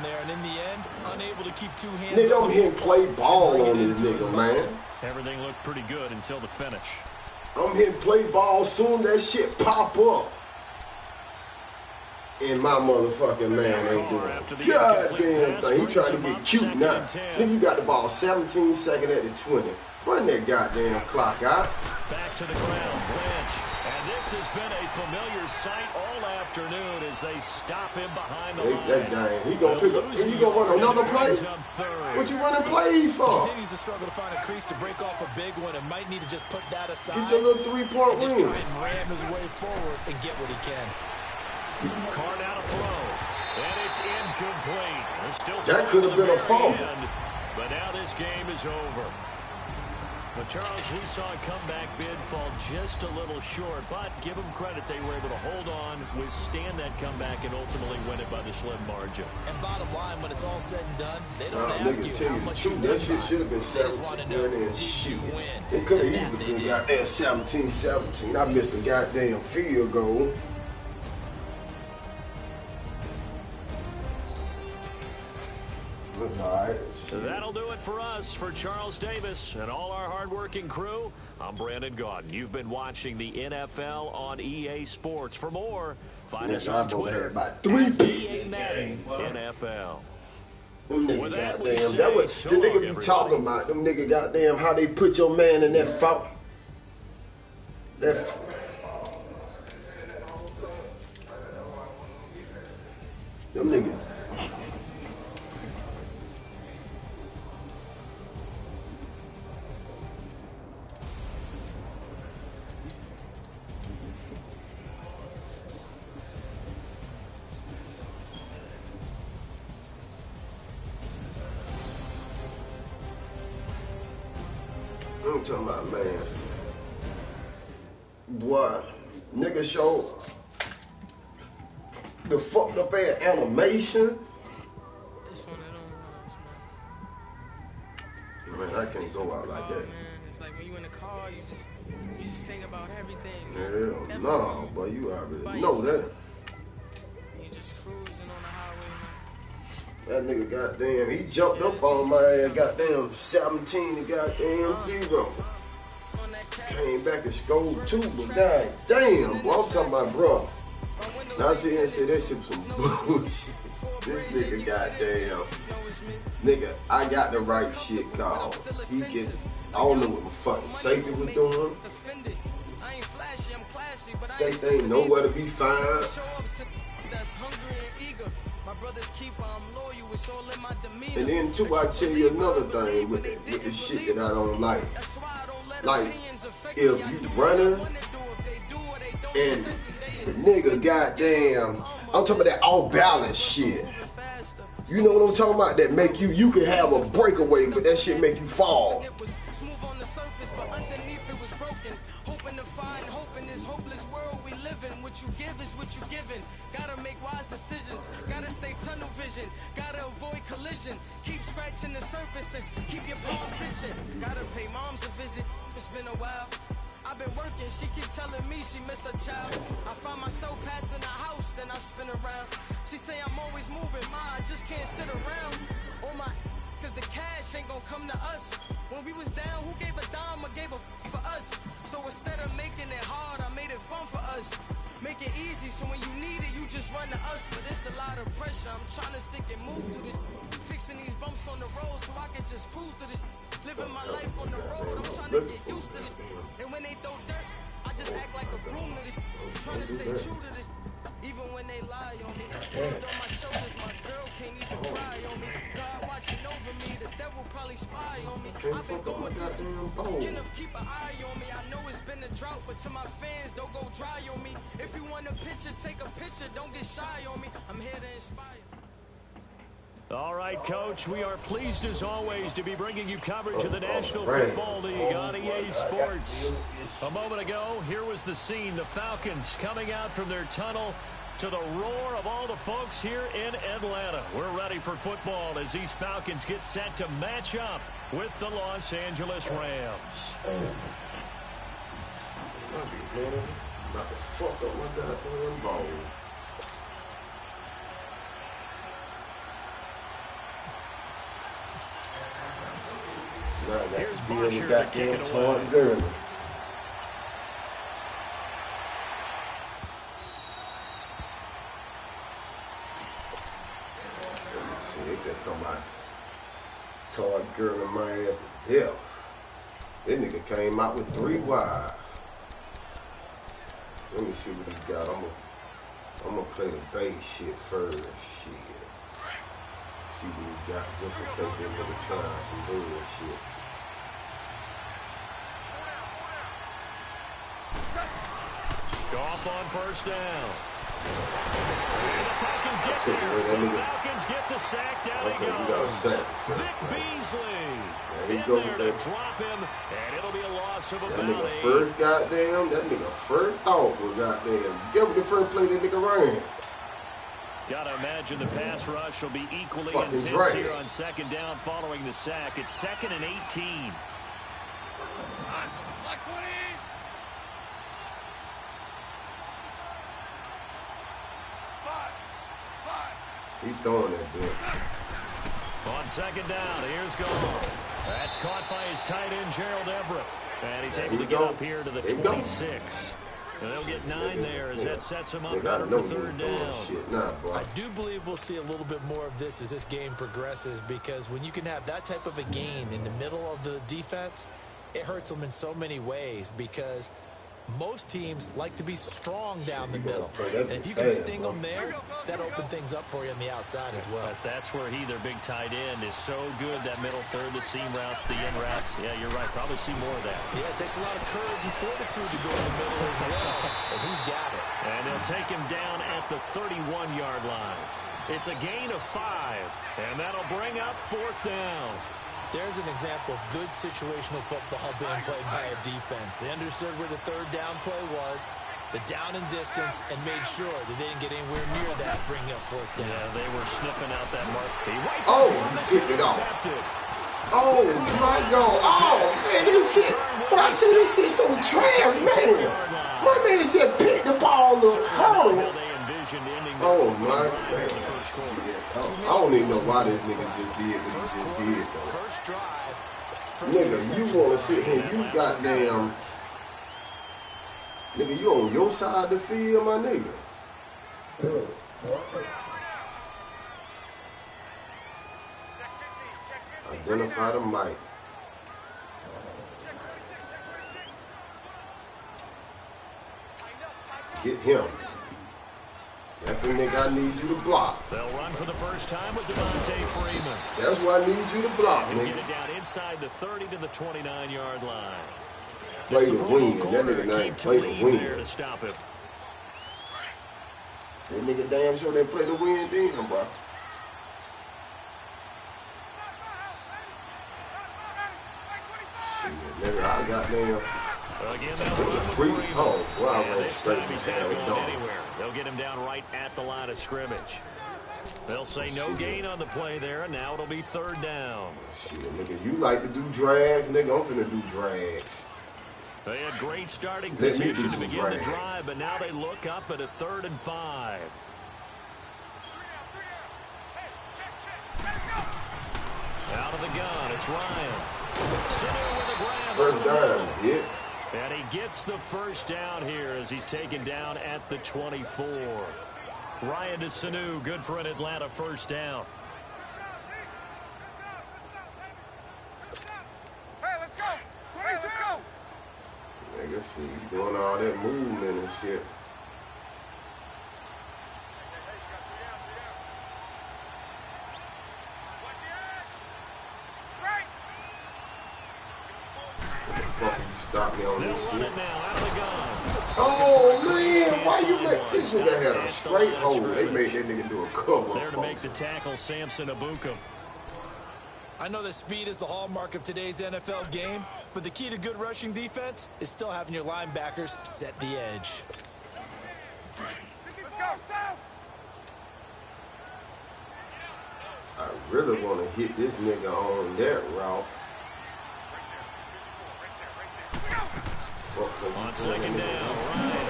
There, and in the end, unable to keep 2 hands. Nigga, I'm hitting play ball on this nigga, man. Everything looked pretty good until the finish. I'm hitting play ball soon that shit pop up. And my motherfucking man ain't doing it. Goddamn thing. He trying to get cute now. Nigga, you got the ball 17 seconds at the 20. Run that goddamn clock out. Back to the ground, Lynch. And this has been a familiar sight all afternoon as they stop him behind the line. That game. He gonna pick up. And you gonna run another play? What you running plays for? Continues to struggle to find a crease to break off a big one and might need to just put that aside. Get your little 3-point win. Just try and ram his way forward and get what he can. Carr now to throw. And it's incomplete. That could have been a fumble. But now this game is over. But, Charles, we saw a comeback bid fall just a little short, but give them credit. They were able to hold on, withstand that comeback, and ultimately win it by the slim margin. And bottom line, when it's all said and done, they don't ask you how much you win that shit should have been 17. It could have easily been goddamn 17-17. I missed the goddamn field goal. All right. That'll do it for us. For Charles Davis and all our hardworking crew, I'm Brandon Gaudin. You've been watching the NFL on EA Sports. For more, find us on Twitter about 3 EA Madden NFL. Them niggas goddamn, that was the nigga be talking about. Them nigga goddamn how they put your man in that fault. Them niggas. I'm talking about, man. Boy, nigga show the fucked up ass animation. This one of them ones, Man, I can't go out like that. Man, it's like when you in the car, you just think about everything. Hell no, boy, you already know that. You just cruising on the highway, man. That nigga goddamn, he jumped up on my ass, goddamn 17 to goddamn 0. Came back and scored 2, but god damn, boy, I'm talking about, bro. Now I sit here and say that shit was some bullshit. This nigga goddamn, nigga, I got the right shit called. He get, I don't know what the fucking safety was doing. Safety ain't nowhere to be found. And then too, I tell you another thing with the shit that I don't like. Like, if you running and the nigga goddamn, I'm talking about that off balance shit. You know what I'm talking about? That make you can have a breakaway, but that shit make you fall. Hoping to find hope in this hopeless world we live in. What you give is what you given. Gotta make wise decisions. Gotta stay tunnel vision. Gotta avoid collision. Keep scratching the surface and keep your palms itching. Gotta pay moms a visit. It's been a while. I've been working, she keep telling me she miss her child. I find myself passing the house, then I spin around. She say I'm always moving, ma, I just can't sit around. Oh my, cause the cash ain't gonna come to us. When we was down, who gave a dime or gave a for us? So instead of making it hard, I made it fun for us. Make it easy, so when you need it, you just run to us. But it's a lot of pressure, I'm trying to stick and move through this. Fixing these bumps on the road so I can just cruise to this. Living my life on the road, I'm trying to get used to this. And when they throw dirt, I just act like a broom to this. Trying to stay true to this. Even when they lie on me. Hand on my shoulders, my girl can't even cry on me. God watching over me, the devil probably spy on me. I've been going through some, enough keep an eye on me. I know it's been a drought, but to my fans, don't go dry on me. If you want a picture, take a picture, don't get shy on me. I'm here to inspire. All right, Coach, we are pleased as always to be bringing you coverage of the National Football League on EA Sports. A moment ago, here was the scene, the Falcons coming out from their tunnel to the roar of all the folks here in Atlanta. We're ready for football as these Falcons get set to match up with the Los Angeles Rams. About to fuck up my goddamn ball. Here's Bosher to kick it away. Gurley. Let me see if they come out. Todd Gurley, my ass to death. That nigga came out with 3 wide. Let me see what he got. I'm gonna play the base shit first. Shit. See what he got just in case they nigga trying some bullshit. Goff on first down. Took away that nigga. Falcons get the sack. Down Okay, he we got a goes. sack. Vic Beasley. There you In go there with to that. drop him, and it'll be a loss of That about nigga 8. first goddamn, that nigga first thought was goddamn. Get what the first play that nigga ran. Gotta imagine the pass rush will be equally Fucking intense drag. here on second down following the sack. It's 2nd and 18. He throwing that bitch. On second down, here's Goff. That's caught by his tight end, Gerald Everett. And he's able to get up here to the 26. And they'll get 9 there as that sets him up better for third down. I do believe we'll see a little bit more of this as this game progresses, because when you can have that type of a gain in the middle of the defense, it hurts them in so many ways, because most teams like to be strong down the middle. And if you can sting them there, that opens things up for you on the outside as well. But that's where their big tight end, is so good, that middle third, the seam routes, the in routes. Yeah, you're right. Probably see more of that. Yeah, it takes a lot of courage and fortitude to go in the middle as well. And he's got it. And they'll take him down at the 31-yard line. It's a gain of 5, and that'll bring up 4th down. There's an example of good situational football being played by a defense. They understood where the third down play was, the down and distance, and made sure that they didn't get anywhere near that, bringing up 4th down. Yeah, they were sniffing out that mark. He picked it off. Oh, my God. Oh, man, this shit. When I see this shit so trash, man. My man just picked the ball up. Hurdle. Oh, my man. I don't even know why this nigga just did what he just did, though. First drive. Nigga, you want to sit here, you goddamn. Nigga, you on your side of the field, my nigga. Identify the mic. Get him. That's the nigga I need you to block. They'll run for the first time with Devontae Freeman. That's what I need you to block, He'll nigga. get it down inside the 30 to the 29-yard line. Play the win. That nigga name play the win. There to stop him. That nigga damn sure they play the win then, bro. Shit, nigga, I got damn. Again, they'll run with Freeman. Oh, well, I ran this straight time he's down not the going dog. anywhere. They'll get him down right at the line of scrimmage. They'll say no gain on the play there, and now it'll be 3rd down. Shit, nigga, you like to do drags, nigga. I'm finna do drags. They had great starting Let me position do to some begin the drag. drive, but now they look up at a 3rd and 5. Out of the gun, it's Ryan. Sanu with a grab. First down, yeah. And he gets the first down here as he's taken down at the 24. Ryan to Sanu, good for an Atlanta first down. Hey, let's go! Hey, let's go! Nigga, shit, you doing all that movement and shit. What the fuck you stop me on They'll this run shit? it now out of the gun. Oh, man, why you make this nigga had a straight hole? They made that nigga do a cover. There to make the tackle, Samson Abukum. I know that speed is the hallmark of today's NFL game, but the key to good rushing defense is still having your linebackers set the edge. Let's go, Sam! I really want to hit this nigga on that route. On second down, Ryan.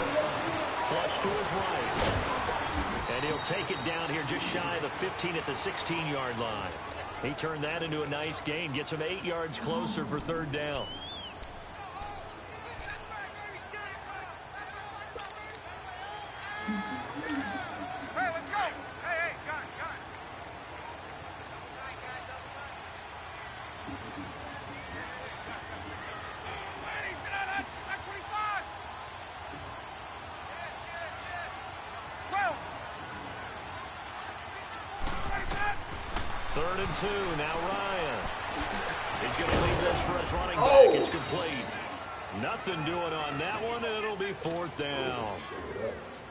Flush to his right. And he'll take it down here just shy of the 15 at the 16-yard line. He turned that into a nice gain. Gets him 8 yards closer for 3rd down. Hey, let's go! Hey, got it. Lenny, sit on that! Back 25! 12! 3rd and 2, now Ryan. He's going to leave this for his running back. Oh. It's complete. Nothing doing on that one, and it'll be 4th down.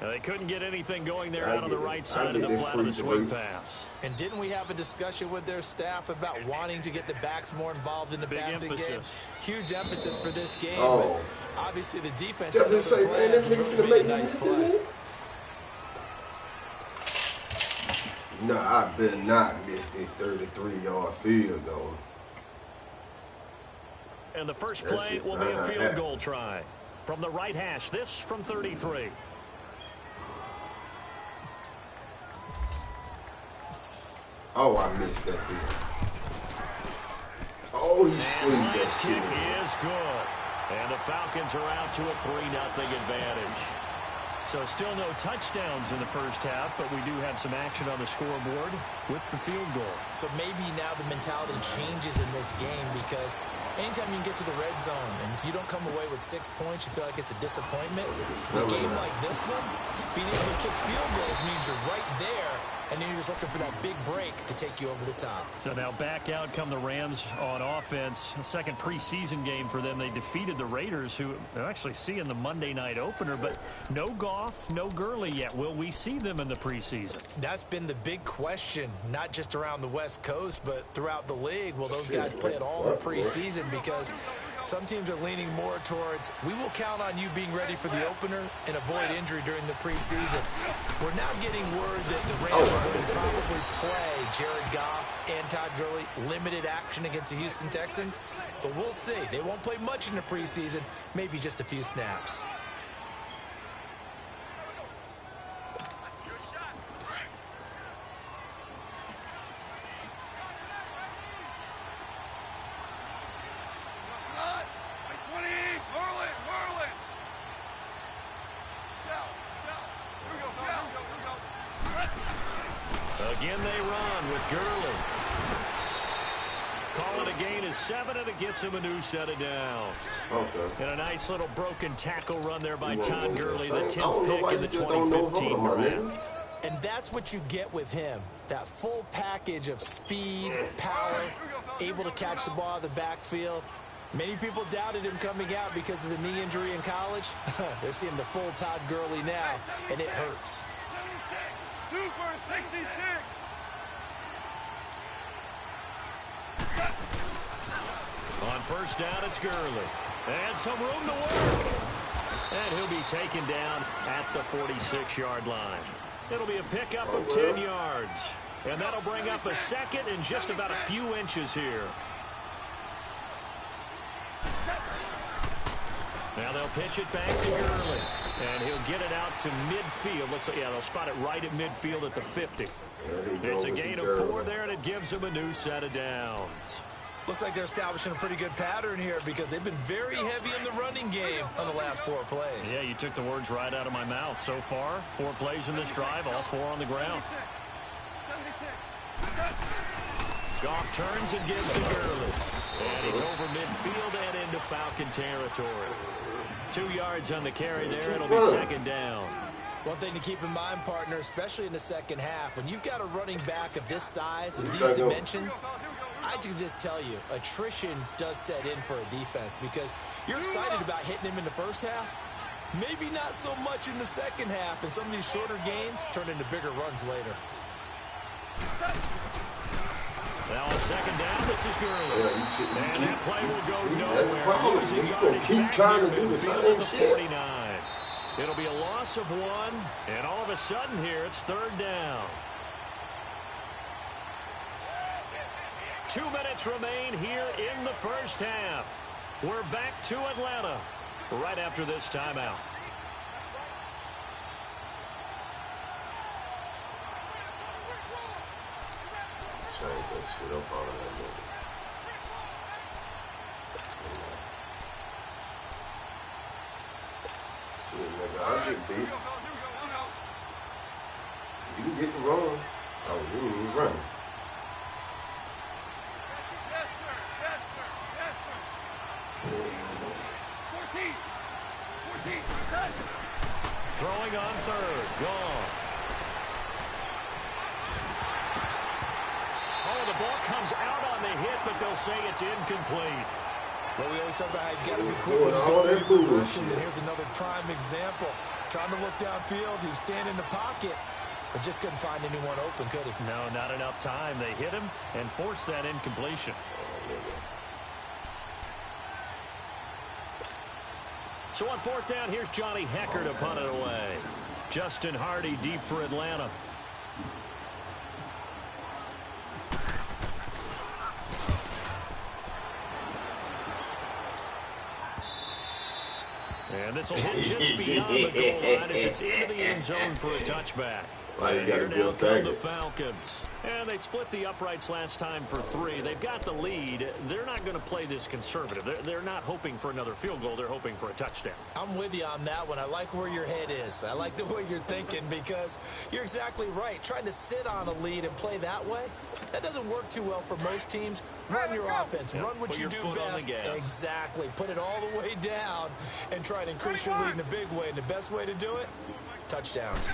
They couldn't get anything going there out on the right side of the flat of the swing pass. And didn't we have a discussion with their staff about wanting to get the backs more involved in the passing game? Huge emphasis for this game. But obviously, the defense had other plans and really made a nice play. No, I better not miss this 33-yard field goal. And the first play will be a field goal try. From the right hash, this from 33. Oh, I missed that field. Oh, he squeezed that shit. He is good. And the Falcons are out to a 3-0 advantage. So still no touchdowns in the first half, but we do have some action on the scoreboard with the field goal. So maybe now the mentality changes in this game because anytime you can get to the red zone and if you don't come away with 6 points, you feel like it's a disappointment. In a game like this one, being able to kick field goals means you're right there, and then you're just looking for that big break to take you over the top. So now back out come the Rams on offense. A second preseason game for them. They defeated the Raiders, who they'll actually see in the Monday night opener, but no Goff, no Gurley yet. Will we see them in the preseason? That's been the big question, not just around the West Coast, but throughout the league. Will those guys play at all in the preseason? Because some teams are leaning more towards, we will count on you being ready for the opener and avoid injury during the preseason. We're now getting word that the Rams are going to probably play Jared Goff and Todd Gurley limited action against the Houston Texans. But we'll see. They won't play much in the preseason, maybe just a few snaps. Again they run with Gurley. Calling a gain is 7, and it gets him a new set of downs. Okay. And a nice little broken tackle run there by Todd Gurley, the 10th pick in the 2015 draft. And that's what you get with him. That full package of speed, power, able to catch the ball out of the backfield. Many people doubted him coming out because of the knee injury in college. They're seeing the full Todd Gurley now, and it hurts. Super 66. On first down, it's Gurley. And some room to work. And he'll be taken down at the 46-yard line. It'll be a pickup of 10 yards. And that'll bring up a second in just about a few inches here. Now they'll pitch it back to Gurley. And he'll get it out to midfield. Looks like, yeah, they'll spot it right at midfield at the 50. It's a gain of 4 there, and it gives them a new set of downs. Looks like they're establishing a pretty good pattern here because they've been very heavy in the running game on the last 4 plays. Yeah, you took the words right out of my mouth. So far, 4 plays in this drive, all 4 on the ground. 76. Goff turns and gives to Gurley. And he's over midfield and into Falcon territory. 2 yards on the carry there. It'll be second down. One thing to keep in mind, partner, especially in the second half, when you've got a running back of this size and these dimensions, I can just tell you, attrition does set in for a defense because you're excited about hitting him in the first half. Maybe not so much in the second half, and some of these shorter gains turn into bigger runs later. Now on second down, this is Gurley. And that play will go nowhere. Losing yardage keep trying to do the same shit. 49. It'll be a loss of 1, and all of a sudden here, it's third down. 2 minutes remain here in the first half. We're back to Atlanta right after this timeout. Change that shit up all of that movie. Shit, nigga, I get beat. You can get the wrong. Oh, you ain't even running. Yes, sir. Yes, sir. Yes, sir. 14. 14. Throwing on third. Gone. Oh, the ball comes out on the hit, but they'll say it's incomplete. Well, we always talk about how you got to be quick when you get through your progressions, and here's another prime example. Trying to look downfield. He was standing in the pocket, but just couldn't find anyone open, could he? No, not enough time. They hit him and forced that incompletion. So on fourth down, here's Johnny Hecker to punt it away. Justin Hardy deep for Atlanta. And this will hit just beyond the goal line as it's into the end zone for a touchback. Right, Here now come the Falcons. And they split the uprights last time for 3. They've got the lead. They're not going to play this conservative. They're not hoping for another field goal. They're hoping for a touchdown. I'm with you on that one. I like where your head is. I like the way you're thinking because you're exactly right. Trying to sit on a lead and play that way, that doesn't work too well for most teams. Run your offense. Run what you do best. Exactly. Put it all the way down and try to increase your lead in a big way. And the best way to do it, touchdowns.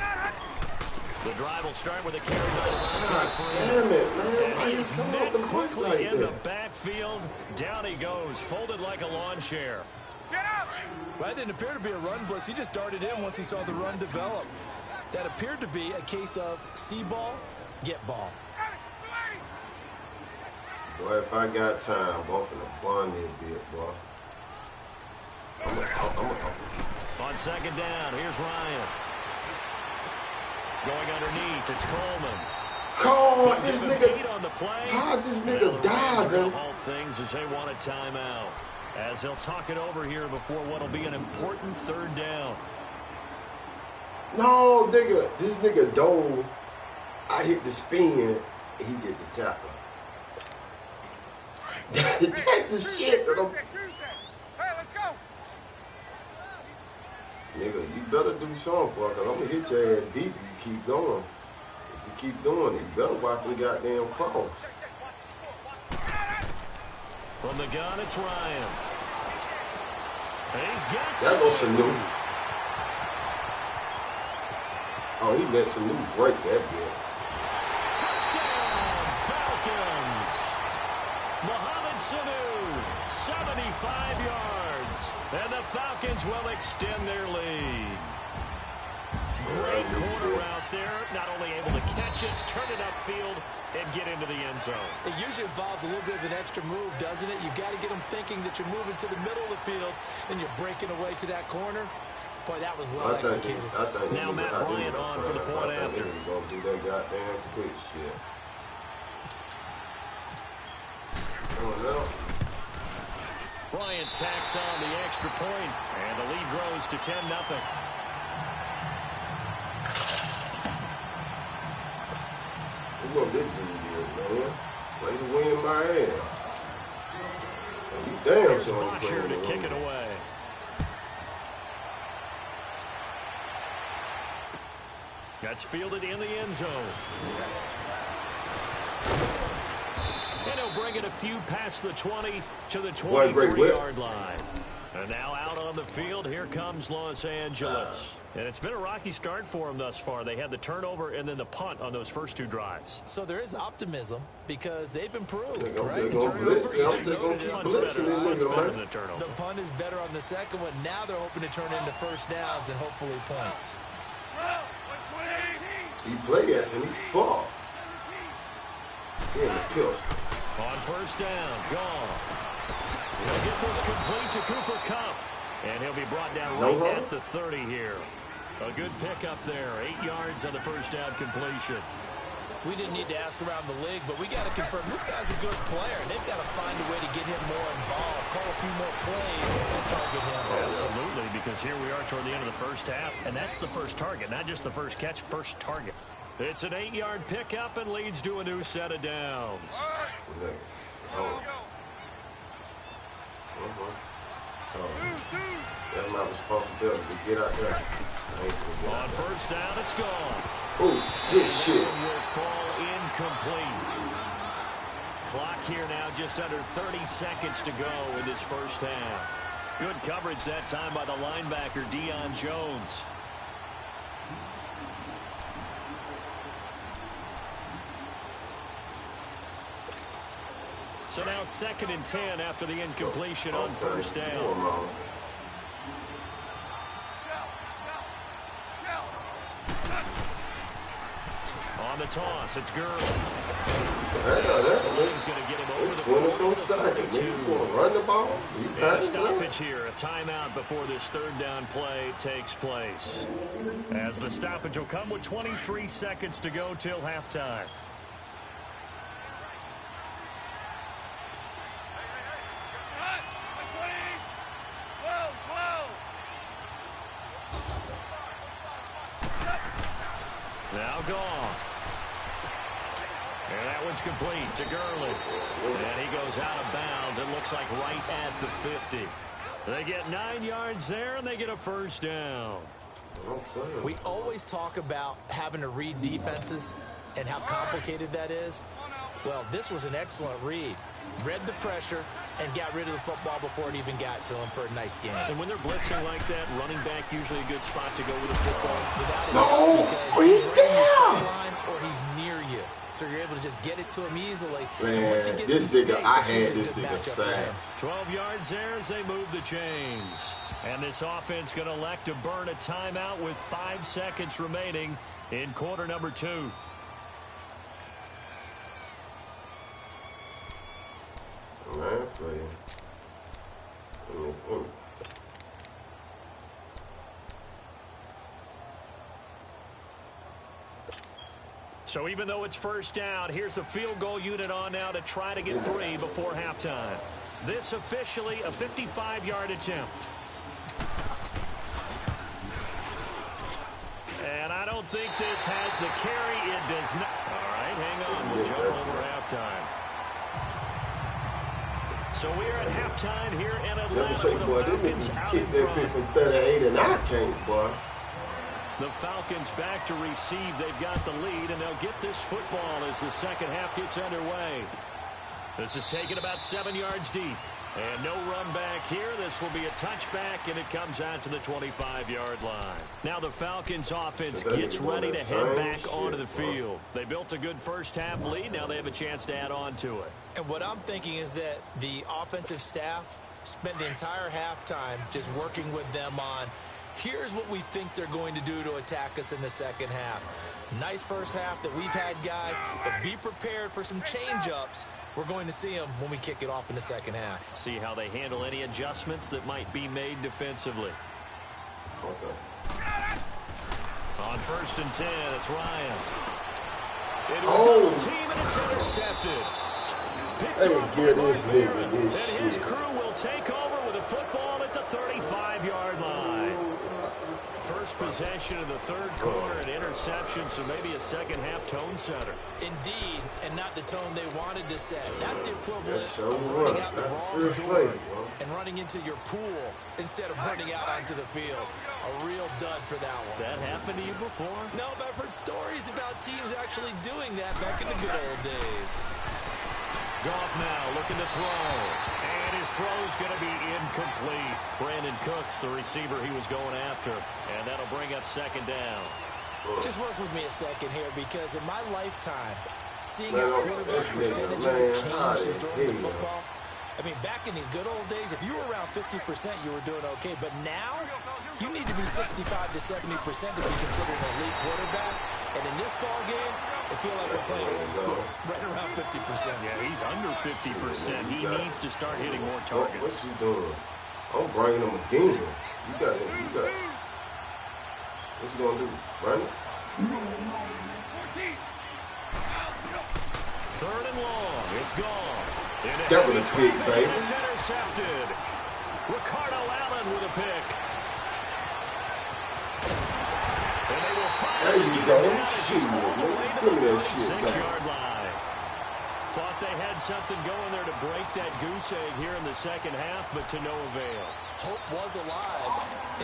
The drive will start with a carry by Devontae. Damn it, man. Why He's he's coming met off the quickly like in the that? backfield. Down he goes, folded like a lawn chair. That didn't appear to be a run blitz. He just darted in once he saw the run develop. That appeared to be a case of see ball, get ball. Boy, if I got time, I'm off in a bun this bit, boy. On second down, here's Ryan. Going underneath, it's Coleman. Call this nigga. On the play. How this nigga died, man? Halt things as they want a timeout. As they'll talk it over here before what'll be an important third down. No, nigga. This nigga dove. I hit the spin. He did the tackle. That's the shit that I'm... Hey, let's go. Nigga, you better do something, boy, because I'm going to hit your ass deep if you keep going. If you keep doing it, you better watch them goddamn cross. From the gun, it's Ryan. And he's got That goes Sanu. Oh, he let Sanu break that bit. Touchdown, Falcons. Mohamed Sanu, 75 yards. And the Falcons will extend their lead. Great corner out there. Not only able to catch it, turn it upfield, and get into the end zone. It usually involves a little bit of an extra move, doesn't it? You've got to get them thinking that you're moving to the middle of the field and you're breaking away to that corner. Boy, that was well executed. Now Matt Bryant on for the point after. He's going to do that goddamn quick shit. Bryant tacks on the extra point, and the lead grows to 10-0. What this dude is, man? Play to win my ass. And you damn Here's sure Bosher to kick it away. That's fielded in the end zone. And he'll bring it a few past the 20 to the 23-yard line. And now out on the field, here comes Los Angeles. And it's been a rocky start for them thus far. They had the turnover and then the punt on those first two drives. So there is optimism because they've improved, right? right? The punt is better on the second one. Now they're hoping to turn into first downs and hopefully points. He played us and he fought. Yeah, kills. On first down, gone. He'll get this complete to Cooper Kupp. And he'll be brought down right at the 30 here. A good pickup there. 8 yards on the first down completion. We didn't need to ask around the league, but we got to confirm this guy's a good player. They've got to find a way to get him more involved, call a few more plays, and target him. Absolutely, because here we are toward the end of the first half, and that's the first target, not just the first catch, first target. It's an 8-yard pickup and leads to a new set of downs. That's my responsibility to get out there. On first down, it's gone. Oh, good shit. Will fall incomplete. Clock here now just under 30 seconds to go in this first half. Good coverage that time by the linebacker, Deion Jones. So now 2nd and 10 after the incompletion on first down. the toss. It's Gurley. He's going to get him over the 20-some seconds. You want to run the ball? You and a pass it stoppage here. A timeout before this third down play takes place. As the stoppage will come with 23 seconds to go till halftime. Now gone. And that one's complete to Gurley. And he goes out of bounds. It looks like right at the 50. They get 9 yards there, and they get a first down. We always talk about having to read defenses and how complicated that is. Well, this was an excellent read. Read the pressure and got rid of the football before it even got to him for a nice game. And when they're blitzing like that, running back usually a good spot to go with the football. Without a No, doubt, because he's right in your there. sideline or he's near you. So you're able to just get it to him easily. Man, and once he gets this in nigga, space, I it's had usually a this good nigga matchup for sad. him. 12 yards there as they move the chains. And this offense going to elect to burn a timeout with 5 seconds remaining in quarter number 2. Man, play. So even though it's first down, here's the field goal unit on now to try to get 3 before halftime. This officially a 55-yard attempt. And I don't think this has the carry. It does not. All right, hang on. We'll jump over halftime. So we're at halftime here in Atlanta Say, with boy, the they Falcons niggas out kick in that front. bitch from 38 and I can't, boy. The Falcons back to receive. They've got the lead, and they'll get this football as the second half gets underway. This is taken about 7 yards deep. And no run back here. This will be a touchback, and it comes out to the 25-yard line. Now the Falcons offense gets ready to head back onto the field. They built a good first-half lead. Now they have a chance to add on to it. And what I'm thinking is that the offensive staff spent the entire halftime just working with them on, here's what we think they're going to do to attack us in the second half. Nice first half that we've had, guys, but be prepared for some change-ups. We're going to see them when we kick it off in the second half. See how they handle any adjustments that might be made defensively. Okay. On 1st and 10, it's Ryan. Into a Oh. double team, and it's intercepted. Picked Hey, off get by this Mark nigga Barron. this And his shit. crew will take over with a football at the 35-yard line. First possession of the third quarter, an interception, so maybe a second-half tone setter. Indeed, and not the tone they wanted to set. That's the equivalent That's so of running right. out the That's wrong fair door play, bro. and running into your pool instead of running out onto the field. A real dud for that one. Has that happened to you before? No, but I've heard stories about teams actually doing that back in the good old days. Goff now looking to throw. And his throw's going to be incomplete. Brandon Cooks, the receiver he was going after. And that'll bring up second down. Just work with me a second here, because in my lifetime, seeing Man, how quarterback this nigga, percentages man, have changed in throwing the hell. football. I mean, back in the good old days, if you were around 50%, you were doing okay. But now, you need to be 65 to 70% to be considered an elite quarterback. And in this ball game, I feel like we're playing old school, right around 50%. Yeah, he's under 50%. He needs to start hitting more What targets. you doing? I'm bringing him again. You got it. What you gonna do? Run it? Third and long. It's gone. That was a pick, baby. It's intercepted. Ricardo Allen with a pick. And they will find There you go. Shit, Shit, man. Give me that shit back. 6-yard line. Thought they had something going there to break that goose egg here in the second half, but to no avail. Hope was alive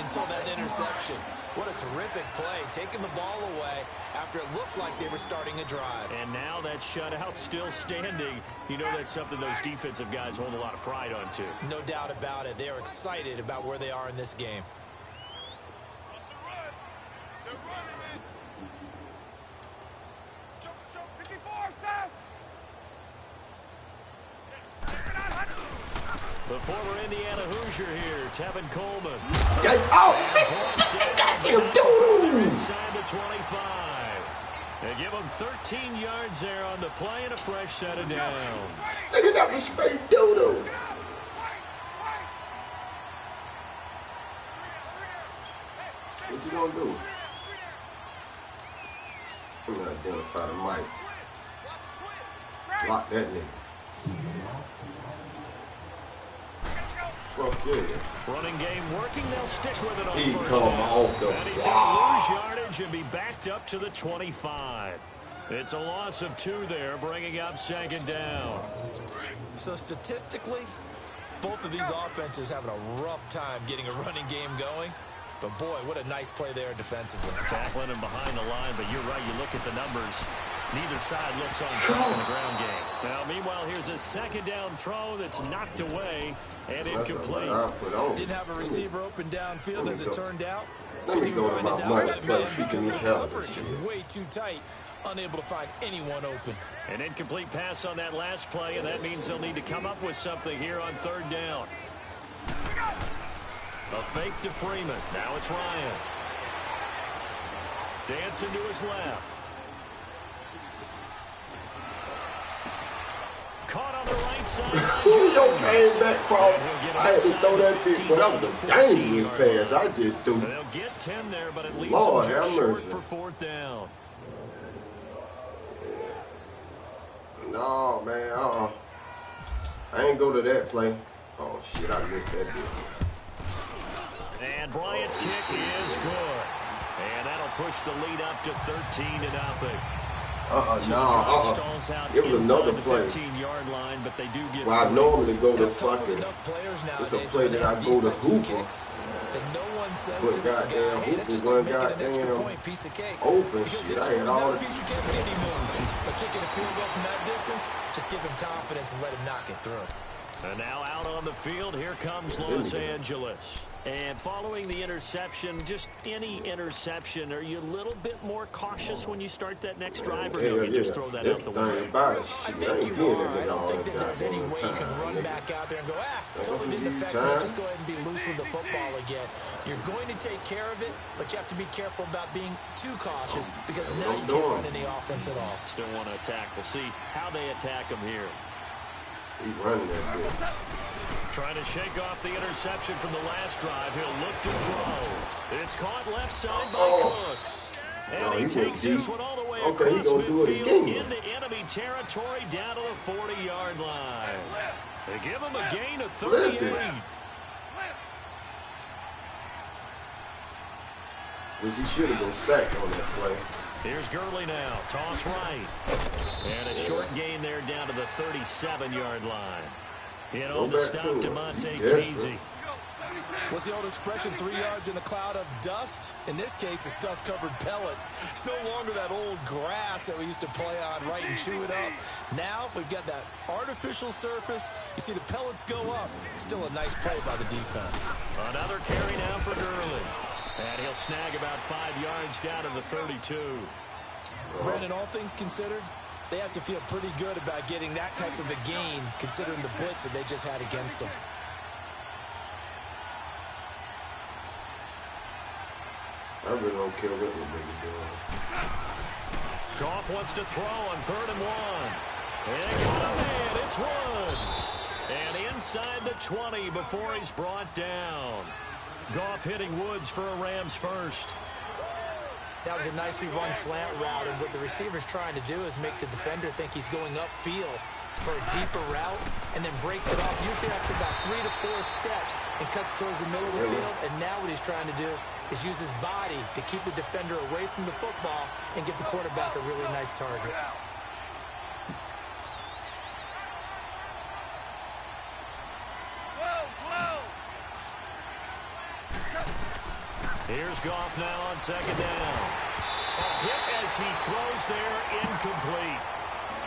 until that interception. What a terrific play, taking the ball away after it looked like they were starting a drive. And now that shutout still standing. You know that's something those defensive guys hold a lot of pride on, too. No doubt about it. They are excited about where they are in this game. The former Indiana Hoosier here, Tevin Coleman. Oh, Inside the 25. They give him 13 yards there on the play and a fresh set of downs. Look at that was straight dodo. What you gonna do? I'm gonna identify the mic. Lock that nigga. Fuck yeah. Running game working, they'll stick with it on He first come down. off the And he's going to lose yardage and be backed up to the 25. It's a loss of 2 there, bringing up second down. So statistically, both of these offenses having a rough time getting a running game going. But boy, what a nice play there defensively. Tackling him behind the line, but you're right, you look at the numbers. Neither side looks on top in the ground game. Now, meanwhile, here's a second down throw that's knocked away and incomplete. Didn't have a receiver open downfield as it turned out. Let me go to my money Because because the coverage was way too tight, unable to find anyone open. An incomplete pass on that last play, and that means they'll need to come up with something here on third down. A fake to Freeman. Now it's Ryan. Dancing to his left. Caught on the right side. Yo came back from. I had to throw that bitch, but that was a dangerous pass. I just threw. They'll get 10 there, but it leaves Lord them just have short mercy. for fourth down. No, man. I ain't go to that play. Oh, shit. I missed that bitch. And Bryant's kick is good. And that'll push the lead up to 13-0. It was another play. 15-yard line, but they do get. Well, I normally go to fucking. fucking. It's a play that I go to Hooper. That no one says But to the guy, goddamn hey, that's just Hooper, like one making an extra goddamn point, piece of cake. open Because shit. it's I had all not a the. piece of cake anymore. But kicking a field goal from that distance, just give him confidence and let him knock it through. And now out on the field, here comes Los Angeles. And following the interception, just any interception, are you a little bit more cautious when you start that next drive, or do you just throw that out the window? I think you are. I don't think that there's any way you can run back out there and go, totally didn't affect me. Let's just go ahead and be loose with the football again. You're going to take care of it, but you have to be careful about being too cautious because now you can't run any offense at all. Still want to attack. We'll see how they attack him here. He's running that bitch. Trying to shake off the interception from the last drive. He'll look to throw. It's caught left side by Cooks. And he takes this one all the way across midfield into enemy territory down to the 40-yard line. They give him a gain of 38. Which he should have been sacked on that play. Here's Gurley now. Toss right. And a short gain there down to the 37-yard line. In on the stop, DeMonte Casey. What's the old expression, 3 yards in a cloud of dust? In this case, it's dust-covered pellets. It's no longer that old grass that we used to play on, right, and chew it up. Now we've got that artificial surface. You see the pellets go up. Still a nice play by the defense. Another carry now for Gurley. And he'll snag about 5 yards down to the 32. Brandon, all things considered, they have to feel pretty good about getting that type of a gain, considering the blitz that they just had against them. I really don't care what the nigga doing. Goff wants to throw on 3rd and 1. And got a man. It's Woods. And inside the 20 before he's brought down. Goff hitting Woods for a Rams first. That was a nicely run slant route, and what the receiver's trying to do is make the defender think he's going upfield for a deeper route, and then breaks it off, usually after about 3 to 4 steps, and cuts towards the middle of the field. And now what he's trying to do is use his body to keep the defender away from the football and give the quarterback a really nice target. Here's Goff now on 2nd down. A hit as he throws there, incomplete.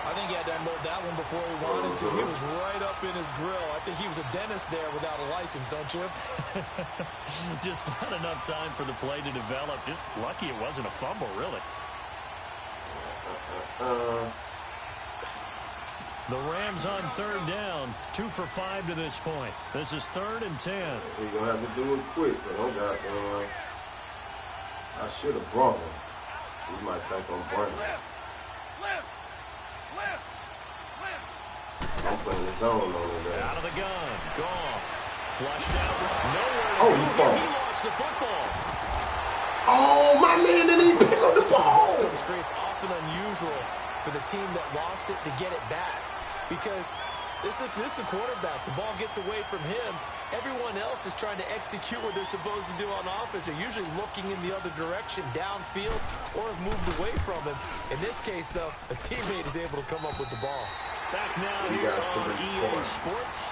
I think he had to unload that one before he wanted to. He was right up in his grill. I think he was a dentist there without a license, don't you? Just not enough time for the play to develop. Just lucky it wasn't a fumble, really. The Rams on 3rd down, 2 for 5 to this point. This is 3rd and 10. We're going to have to do it quick, but I should have brought him. He might think I'm burning. I'm playing the zone on him there. Out of the gun. Gone. Flushed out. Nowhere. Oh, he fumbled. He lost the football. Oh, my man didn't even pick up the ball. It's often unusual for the team that lost it to get it back because this is a quarterback. The ball gets away from him. Everyone else is trying to execute what they're supposed to do on offense. They're usually looking in the other direction, downfield, or have moved away from him. In this case, though, a teammate is able to come up with the ball. Back now here on EA Sports.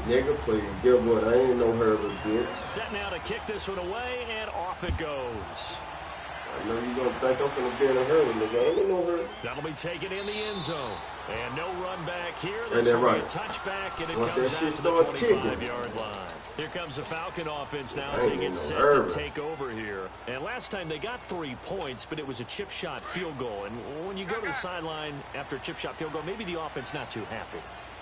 Nigga, please, get what? I ain't no Herbert, bitch. Set now to kick this one away, and off it goes. I know you gonna think I'm gonna be in a hurry, nigga. I ain't no hurry. That'll be taken in the end zone. And no run back here. And they're right. Touchback, and it Once comes that shit out to the start 25-yard line. Here comes the Falcon offense now as they get set to take over here. And last time they got 3 points, but it was a chip shot field goal. And when you go to the sideline after a chip shot field goal, maybe the offense not too happy.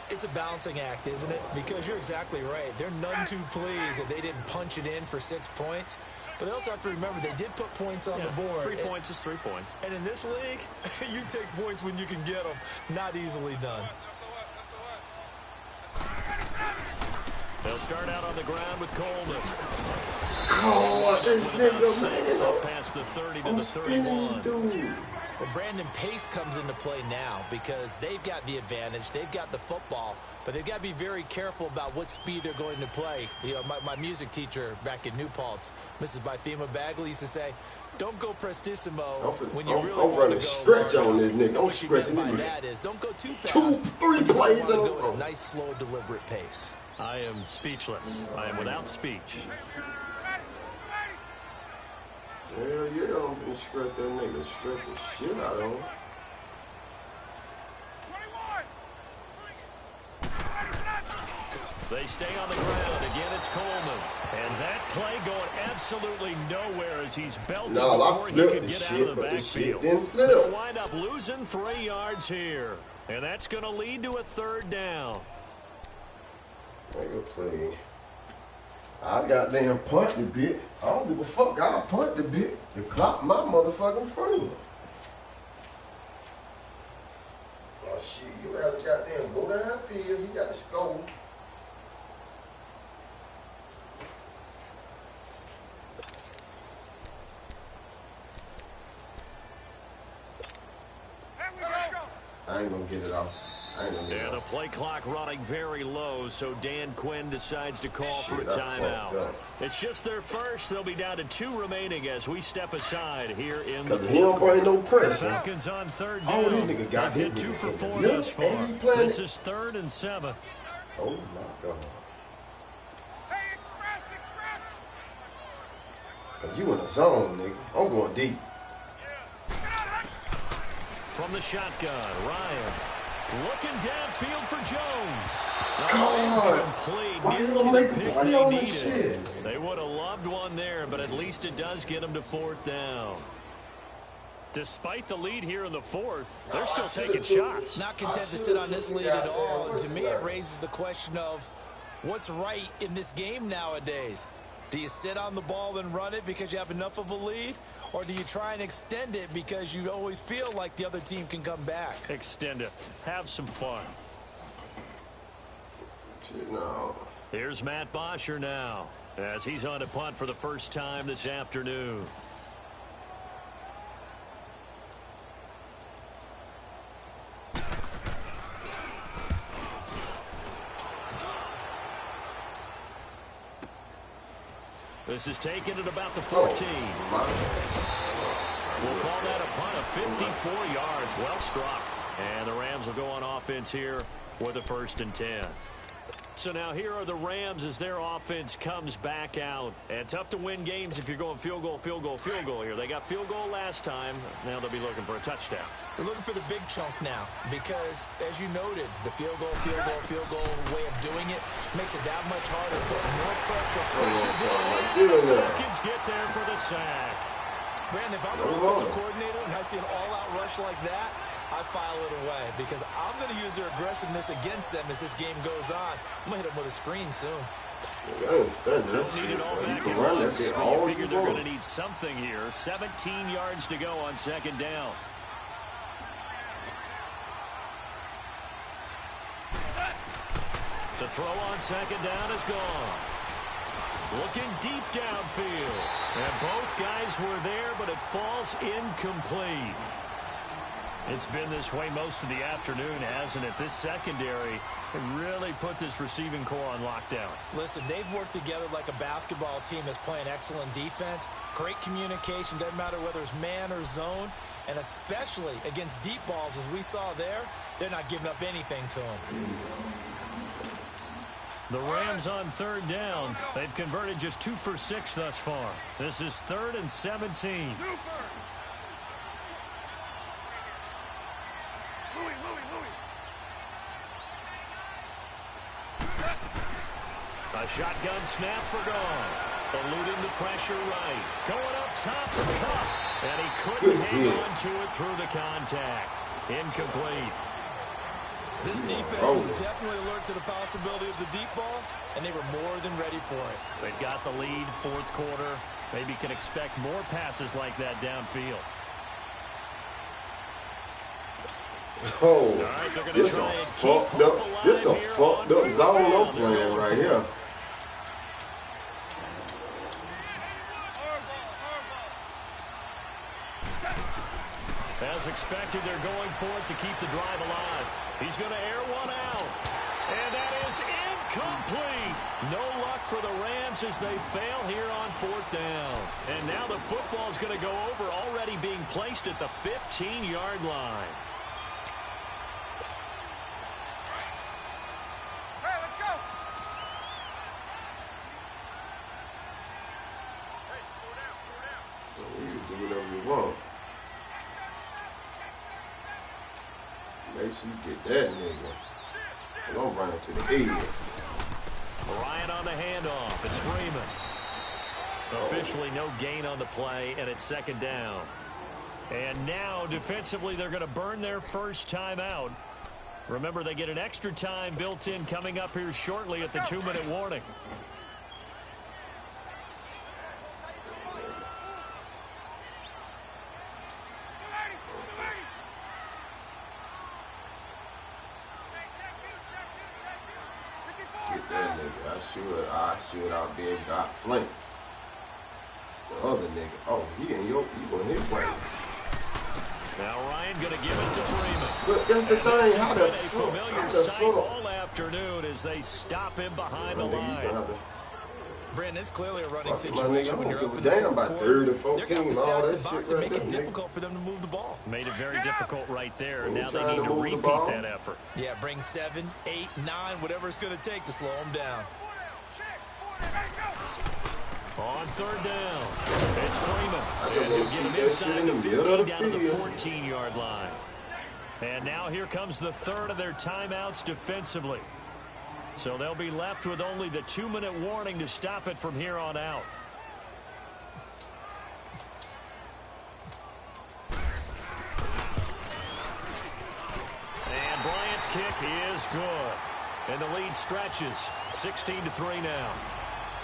It's a balancing act, isn't it? Because you're exactly right. They're none too pleased that they didn't punch it in for 6 points. But they also have to remember they did put points on the board. 3 points is 3 points. And in this league, you take points when you can get them. Not easily done. They'll start out on the ground with Coleman. Oh, this nigga, man. Past the 30 to I'm the spinning 31. this dude. Well, Brandon, pace comes into play now because they've got the advantage. They've got the football, but they've got to be very careful about what speed they're going to play. You know, my music teacher back in New Paltz, Mrs. Bythema Bagley, used to say, don't go prestissimo when you really want to go. I'm running stretch on this nigga. I'm stretching this nigga. That is, don't go too fast. 2-3 plays in a row. row. A nice, slow, deliberate pace. I am speechless. I am without speech. Hell yeah, I'm finna scratch that nigga. Scratch the shit out of him. 21. They stay on the ground. Again, it's Coleman. And that play going absolutely nowhere as he's belted before he could get out of the backfield. They'll wind up losing 3 yards here. And that's going to lead to a 3rd down. Nigga play. I goddamn punt the bit. I don't give a fuck. I'll punt the bit to clock my motherfucking friend. Oh shit, you rather goddamn go downfield. You got to score. I ain't gonna get it off. And the play clock running very low, so Dan Quinn decides to call for a timeout. It's just their first. They'll be down to 2 remaining as we step aside here in the fourth. He don't bring no pressure. Falcons on 3rd down. Oh, this nigga got hit 2 for 4 thus far. This is 3rd and 7. Oh my God. Hey, express. Cause you in the zone, nigga. I'm going deep. From the shotgun, Ryan. Looking downfield for Jones. God, why you don't make a play on this shit? They would have loved one there, but at least it does get them to 4th down. Despite the lead here in the 4th, they're still taking shots. Not content to sit on this lead at all. And to me, it raises the question of what's right in this game nowadays. Do you sit on the ball and run it because you have enough of a lead? Or do you try and extend it because you always feel like the other team can come back? Extend it. Have some fun. No. Here's Matt Bosher now as he's on to punt for the first time this afternoon. This is taken at about the 14. We'll call that a punt of 54 yards. Well struck. And the Rams will go on offense here with a 1st and 10. So now here are the Rams as their offense comes back out. And tough to win games if you're going field goal here. They got field goal last time. Now they'll be looking for a touchdown. They're looking for the big chunk now because, as you noted, the field goal way of doing it makes it that much harder. Puts more pressure. Falcons get there for the sack. Brandon, if I'm an offensive coordinator and I see an all-out rush like that, I file it away because I'm going to use their aggressiveness against them as this game goes on. I'm going to hit them with a screen soon. Don't need it all back at once. You figure they're going to need something here. 17 yards to go on second down. To throw on second down is gone. Looking deep downfield. And both guys were there, but it falls incomplete. It's been this way most of the afternoon, hasn't it? This secondary really put this receiving core on lockdown. Listen, they've worked together like a basketball team that's playing excellent defense. Great communication, doesn't matter whether it's man or zone. And especially against deep balls, as we saw there, they're not giving up anything to them. The Rams on third down. They've converted just 2 for 6 thus far. This is 3rd and 17. A shotgun snap for Gone. Eluding the pressure right. Going up top for Cup. And he couldn't hang on to it through the contact. Incomplete. This defense was definitely alert to the possibility of the deep ball, and they were more than ready for it. They've got the lead, 4th quarter. Maybe can expect more passes like that downfield. Oh, all right, they're going to this try a and keep fucked up. This a fucked up zone I'm playing right here. As expected, they're going for it to keep the drive alive. He's going to air one out. And that is incomplete. No luck for the Rams as they fail here on 4th down. And now the football's going to go over, already being placed at the 15-yard line. Hey, let's go. Hey, go down. You can do whatever you want. Make sure you get that nigga. And I'm running to the edge. Ryan on the handoff. It's Freeman. Officially no gain on the play, and it's 2nd down. And now, defensively, they're going to burn their first timeout. Remember, they get an extra time built in coming up here shortly at the 2-minute warning. Get that nigga. I should out be able to outflank the other nigga. Oh, he in your, you gonna hit way. Now Ryan gonna give it to Freeman. But that's the thing. How the fuck? Familiar sight all afternoon as they stop him behind the line. Brandon, it's clearly a running situation when you're up in the down by 3rd and 14 and all that shit. And make it difficult for them to move the ball. Made it very difficult right there. Now they need to repeat that effort. Yeah, bring 7, 8, 9, whatever it's going to take to slow them down. On 3rd down, it's Freeman. And he'll get him inside the 15 down to the 14-yard line. And now here comes the 3rd of their timeouts defensively. So they'll be left with only the 2-minute warning to stop it from here on out. And Bryant's kick is good. And the lead stretches 16-3 now.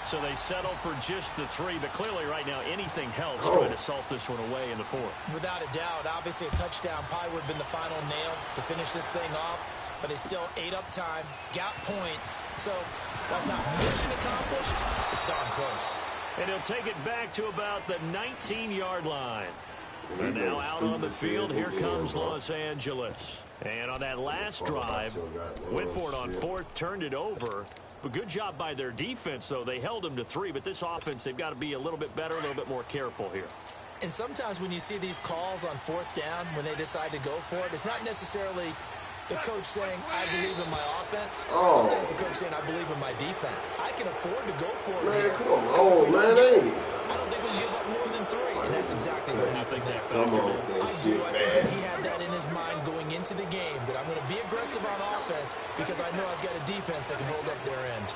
So they settle for just the 3, but clearly right now anything helps trying to salt this one away in the 4th. Without a doubt, obviously a touchdown probably would have been the final nail to finish this thing off. But they still ate up time, got points. So while it's not mission accomplished, it's darn close. And he'll take it back to about the 19-yard line. And now out on the field, here comes Los Angeles. And on that last drive, went for it on 4th, turned it over. But good job by their defense, though. They held them to 3, but this offense, they've got to be a little bit better, a little bit more careful here. And sometimes when you see these calls on 4th down, when they decide to go for it, it's not necessarily the coach saying, I believe in my offense. Sometimes the coach saying, I believe in my defense. I can afford to go for it. Man, come on. Oh, man, ain't. I don't think we'll give up more than 3. And that's exactly what happened there. Come on, I do. I think he had that in his mind going into the game, that I'm going to be aggressive on offense because I know I've got a defense that can hold up their end.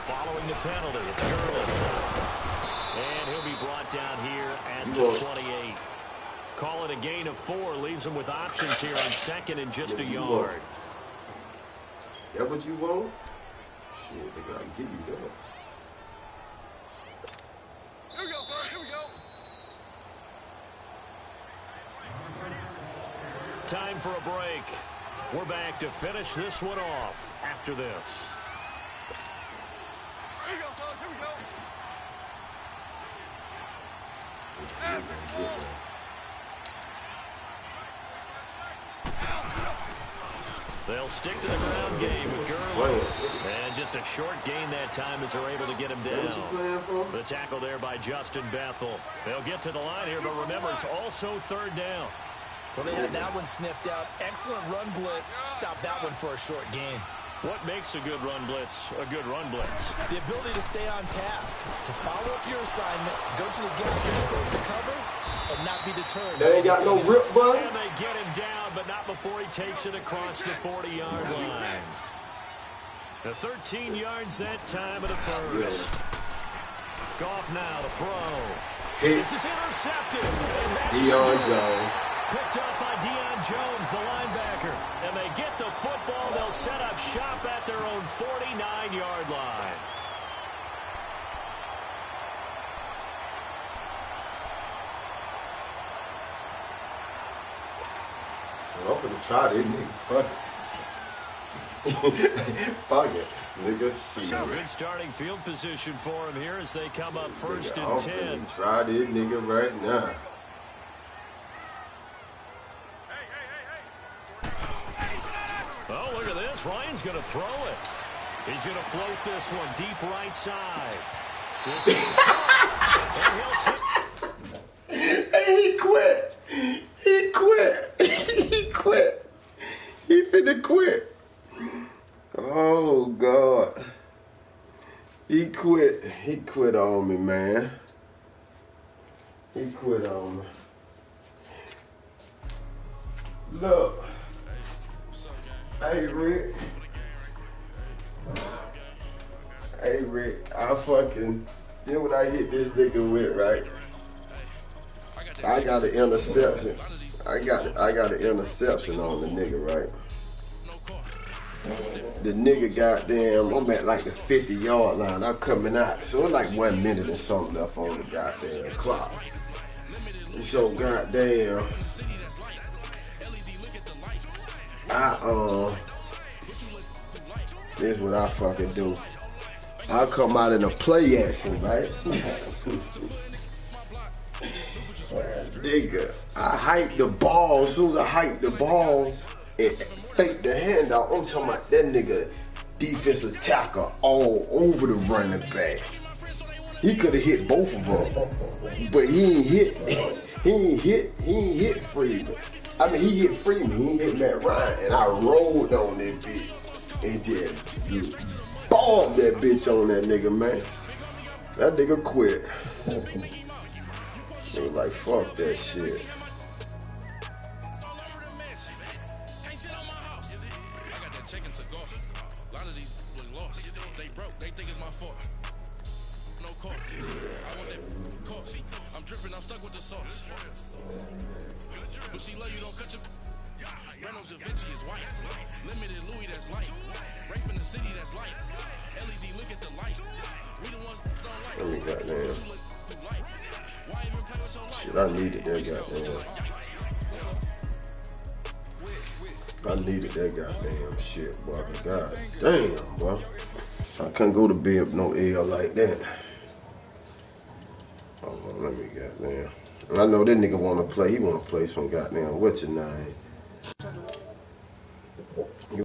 Following the penalty, it's Gurley. And he'll be brought down here at the 28. Call it a gain of 4, leaves them with options here on 2nd and just a yard. That what you want? Shit, they gotta give you that. Here we go, fellas. Here we go. Time for a break. We're back to finish this one off after this. Here we go, fellas. Here we go. They'll stick to the ground game with Gurley. And just a short gain that time as they're able to get him down. The tackle there by Justin Bethel. They'll get to the line here, but remember, it's also third down. Well, they had that one sniffed out. Excellent run blitz. Stop that one for a short gain. What makes a good run blitz a good run blitz? The ability to stay on task, to follow up your assignment, go to the gap you're supposed to cover, and not be deterred. They ain't got no rip button. And they get him down, but not before he takes it across the 40-yard line. The 13 yards that time of the first. Goff now to throw. This is intercepted. And that's Deion Jones. Picked up by Deion Jones, the linebacker. And they get the football. They'll set up shop at their own 49-yard line. So I'm finna try this nigga. Fuck it. Fuck it. Nigga, shit. So good starting field position for him here as they come up first Nigga, and I'm 10. finna try this nigga right now. Oh, look at this. Ryan's going to throw it. He's going to float this one deep right side. This is He quit. He quit. He quit. He finna quit. Oh, God. He quit. He quit on me, man. He quit on me. Look. Hey, Rick. Hey, Rick. I fucking... You know what I hit this nigga with, right? I got an interception. I got an interception on the nigga, right? The nigga goddamn, I'm at like the 50-yard line. I'm coming out. So it's like 1 minute and something left on the goddamn clock. And so goddamn, this is what I fucking do. I come out in a play action, right? Nigga, I hike the ball. As soon as I hike the ball and fake the handout, I'm talking about that nigga defensive tackle all over the running back. He could have hit both of them, but he ain't hit Freeman. I mean, he hit Freeman, he ain't hit Matt Ryan, and I rolled on that bitch and just bombed that bitch on that nigga, man. That nigga quit. They like, fuck that shit. I'm dripping, I'm stuck with the sauce. But she love you, don't cut your Reynolds Da Vinci is white. Limited Louis that's light. Right from the city that's light. LED, look at the light. We the ones that don't like. Let me goddamn. Shit, I needed that goddamn. I needed that goddamn shit, boy. God damn, boy. I couldn't go to bed with no L like that. Hold on, let me goddamn. I know that nigga wanna play. He wanna play some goddamn what's your name?